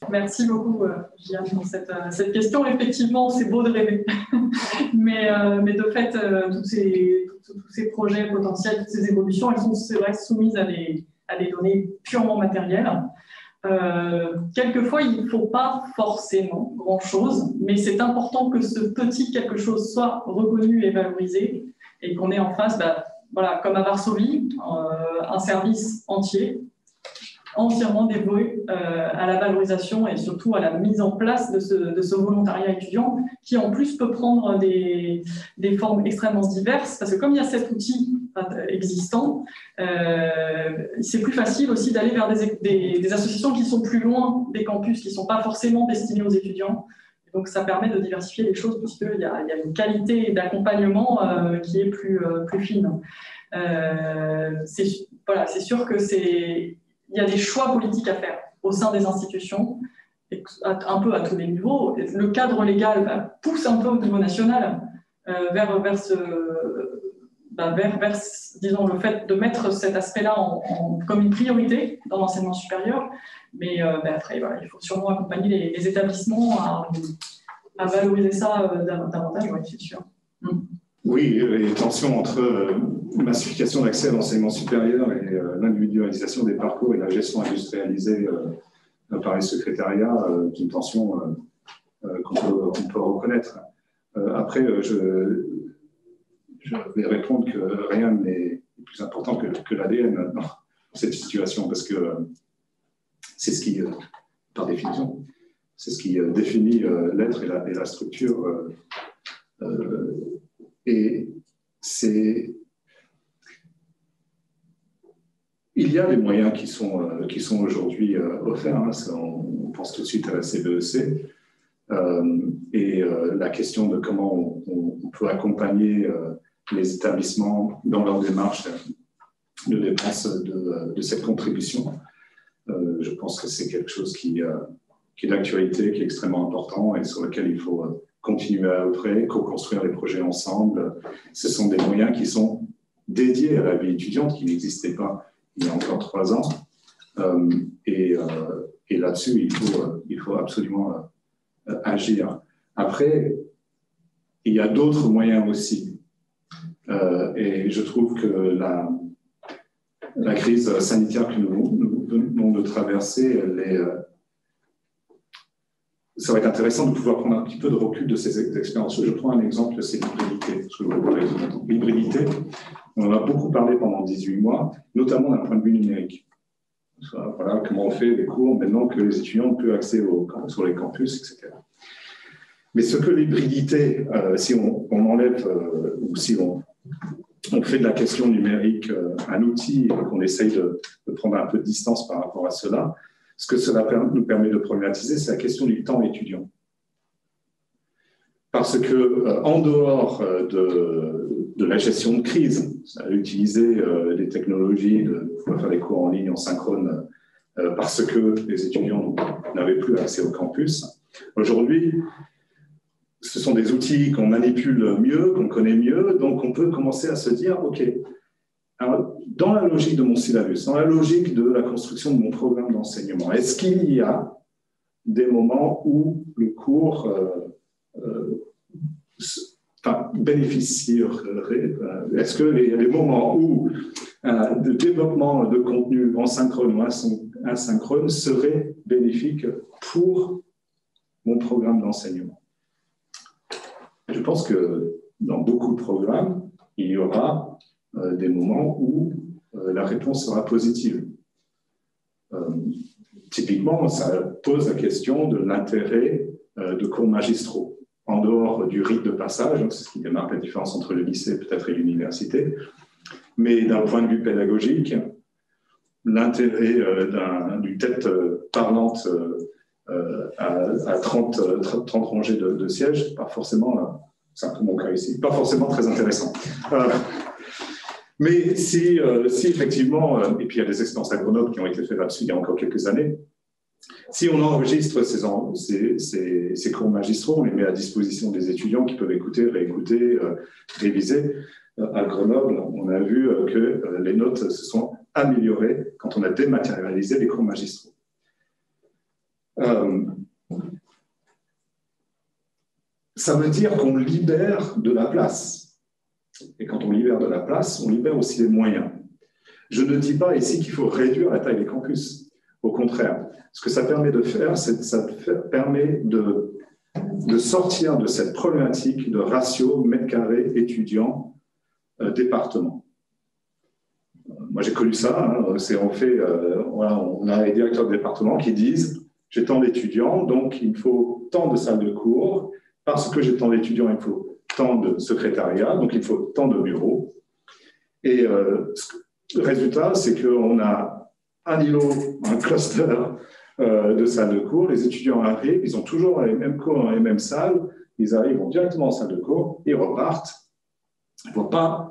Merci beaucoup, Gia, pour cette question. Effectivement, c'est beau de rêver. mais de fait, tous ces projets potentiels, toutes ces évolutions, elles sont, c'est vrai, soumises à des données purement matérielles. Quelquefois, il ne faut pas forcément grand-chose, mais c'est important que ce petit quelque chose soit reconnu et valorisé et qu'on ait en face, comme à Varsovie, un service entièrement dévoué à la valorisation et surtout à la mise en place de ce volontariat étudiant qui en plus peut prendre des formes extrêmement diverses parce que comme il y a cet outil existant, c'est plus facile aussi d'aller vers des associations qui sont plus loin des campus, qui ne sont pas forcément destinées aux étudiants. Donc, ça permet de diversifier les choses puisqu'il y a une qualité d'accompagnement qui est plus fine. C'est sûr qu'il y a des choix politiques à faire au sein des institutions, et un peu à tous les niveaux. Le cadre légal pousse un peu au niveau national vers disons, le fait de mettre cet aspect-là comme une priorité dans l'enseignement supérieur. Mais après, voilà, il faut sûrement accompagner les établissements à valoriser ça davantage, oui, c'est sûr. Oui, les tensions entre massification d'accès à l'enseignement supérieur et l'individualisation des parcours et la gestion industrialisée par les secrétariats, c'est une tension qu'on peut reconnaître. Après, je vais répondre que rien n'est plus important que l'ADN dans cette situation, parce que c'est ce qui, par définition, c'est ce qui définit l'être et la structure. Et il y a des moyens qui sont aujourd'hui offerts. Hein. On pense tout de suite à la CBEC et la question de comment on peut accompagner les établissements dans leur démarche de dépense de cette contribution. Je pense que c'est quelque chose qui est d'actualité, qui est extrêmement important et sur lequel il faut continuer à œuvrer, co-construire les projets ensemble. Ce sont des moyens qui sont dédiés à la vie étudiante, qui n'existaient pas il y a encore 3 ans. Et là-dessus, il faut absolument agir. Après, il y a d'autres moyens aussi. Et je trouve que la crise sanitaire que nous venons de traverser, ça va être intéressant de pouvoir prendre un petit peu de recul de ces expériences. Je prends un exemple, c'est l'hybridité. L'hybridité, on en a beaucoup parlé pendant 18 mois, notamment d'un point de vue numérique. Voilà, comment on fait des cours maintenant que les étudiants ont plus accès sur les campus, etc. Mais ce que l'hybridité, si on enlève, ou si on fait de la question numérique un outil et qu'on essaye de prendre un peu de distance par rapport à cela, ce que cela nous permet de problématiser, c'est la question du temps étudiant. Parce que en dehors de la gestion de crise, utiliser les technologies, de faire des cours en ligne en synchrone, parce que les étudiants n'avaient plus accès au campus, aujourd'hui, ce sont des outils qu'on manipule mieux, qu'on connaît mieux, donc on peut commencer à se dire, OK, alors, dans la logique de mon syllabus, dans la logique de la construction de mon programme d'enseignement, est-ce qu'il y a des moments où le cours bénéficierait? Est-ce qu'il y a des moments où le développement de contenu en synchrone ou asynchrone serait bénéfique pour mon programme d'enseignement? Je pense que dans beaucoup de programmes, il y aura des moments où la réponse sera positive. Typiquement, ça pose la question de l'intérêt de cours magistraux. En dehors du rite de passage, c'est ce qui démarque la différence entre le lycée peut-être et l'université, mais d'un point de vue pédagogique, l'intérêt d'une tête parlante à 30 rangées de sièges, pas forcément, c'est un peu mon cas ici, pas forcément très intéressant. Mais si effectivement, et puis il y a des expériences à Grenoble qui ont été faites là-dessus il y a encore quelques années, si on enregistre ces cours magistraux, on les met à disposition des étudiants qui peuvent écouter, réécouter, réviser. À Grenoble, on a vu que les notes se sont améliorées quand on a dématérialisé les cours magistraux. Ça veut dire qu'on libère de la place. Et quand on libère de la place, on libère aussi les moyens. Je ne dis pas ici qu'il faut réduire la taille des campus. Au contraire, ce que ça permet de faire, c'est que ça permet de sortir de cette problématique de ratio mètre carré étudiant département. Moi, j'ai connu ça. Hein, on a les directeurs de département qui disent « j'ai tant d'étudiants, donc il me faut tant de salles de cours. Parce que j'ai tant d'étudiants, il me faut tant de secrétariat, donc il faut tant de bureaux. » Et le résultat, c'est qu'on a un îlot, un cluster de salle de cours. Les étudiants arrivent, ils ont toujours les mêmes cours dans les mêmes salles. Ils arrivent, vont directement en salle de cours, ils repartent. Ils ne voient pas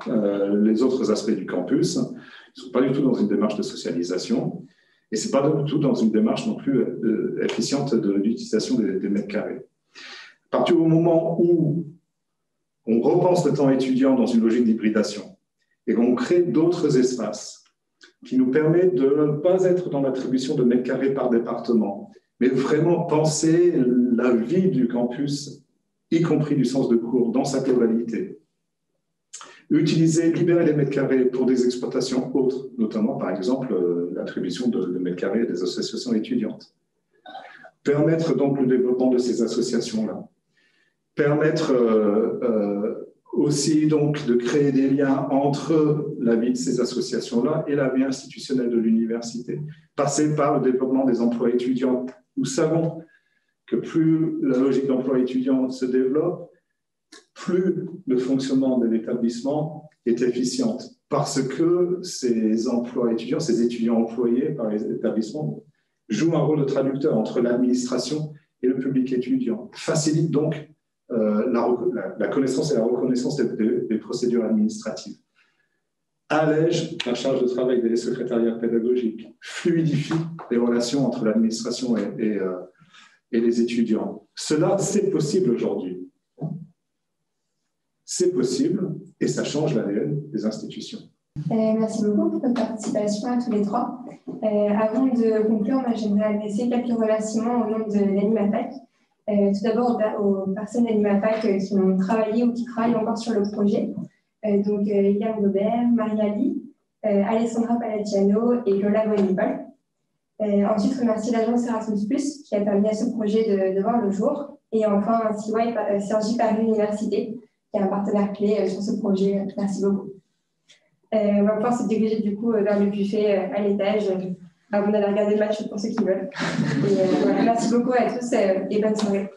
les autres aspects du campus. Ils ne sont pas du tout dans une démarche de socialisation. Et ce n'est pas du tout dans une démarche non plus efficiente de l'utilisation des mètres carrés. À partir du moment où on repense le temps étudiant dans une logique d'hybridation et qu'on crée d'autres espaces qui nous permettent de ne pas être dans l'attribution de mètres carrés par département, mais vraiment penser la vie du campus, y compris du sens de cours, dans sa globalité. Libérer les mètres carrés pour des exploitations autres, notamment par exemple l'attribution de mètres carrés à des associations étudiantes. Permettre donc le développement de ces associations-là. Permettre aussi donc de créer des liens entre la vie de ces associations-là et la vie institutionnelle de l'université. Passer par le développement des emplois étudiants. Nous savons que plus la logique d'emploi étudiant se développe, plus le fonctionnement de l'établissement est efficient, parce que ces emplois étudiants, ces étudiants employés par les établissements jouent un rôle de traducteur entre l'administration et le public étudiant, facilite donc la connaissance et la reconnaissance des procédures administratives, allège la charge de travail des secrétariats pédagogiques, fluidifie les relations entre l'administration et les étudiants. Cela, c'est possible aujourd'hui. C'est possible et ça change l'ADN des institutions. Merci beaucoup pour votre participation à tous les trois. Avant de conclure, j'aimerais adresser quelques remerciements au nom de l'AnimaFac. Tout d'abord aux personnes d'AnimaFac qui ont travaillé ou qui travaillent encore sur le projet. Donc Yann Gobert, Maria-Lie, Alessandra Palatiano et Lola Bonipol. Ensuite, remercier l'agence Erasmus+, qui a permis à ce projet de voir le jour. Et enfin, CY Cergy Paris Université, qui est un partenaire clé sur ce projet. Merci beaucoup. On va pouvoir se diriger du coup vers le buffet à l'étage avant d'aller regarder le match pour ceux qui veulent. Et, voilà, merci beaucoup à tous et bonne soirée.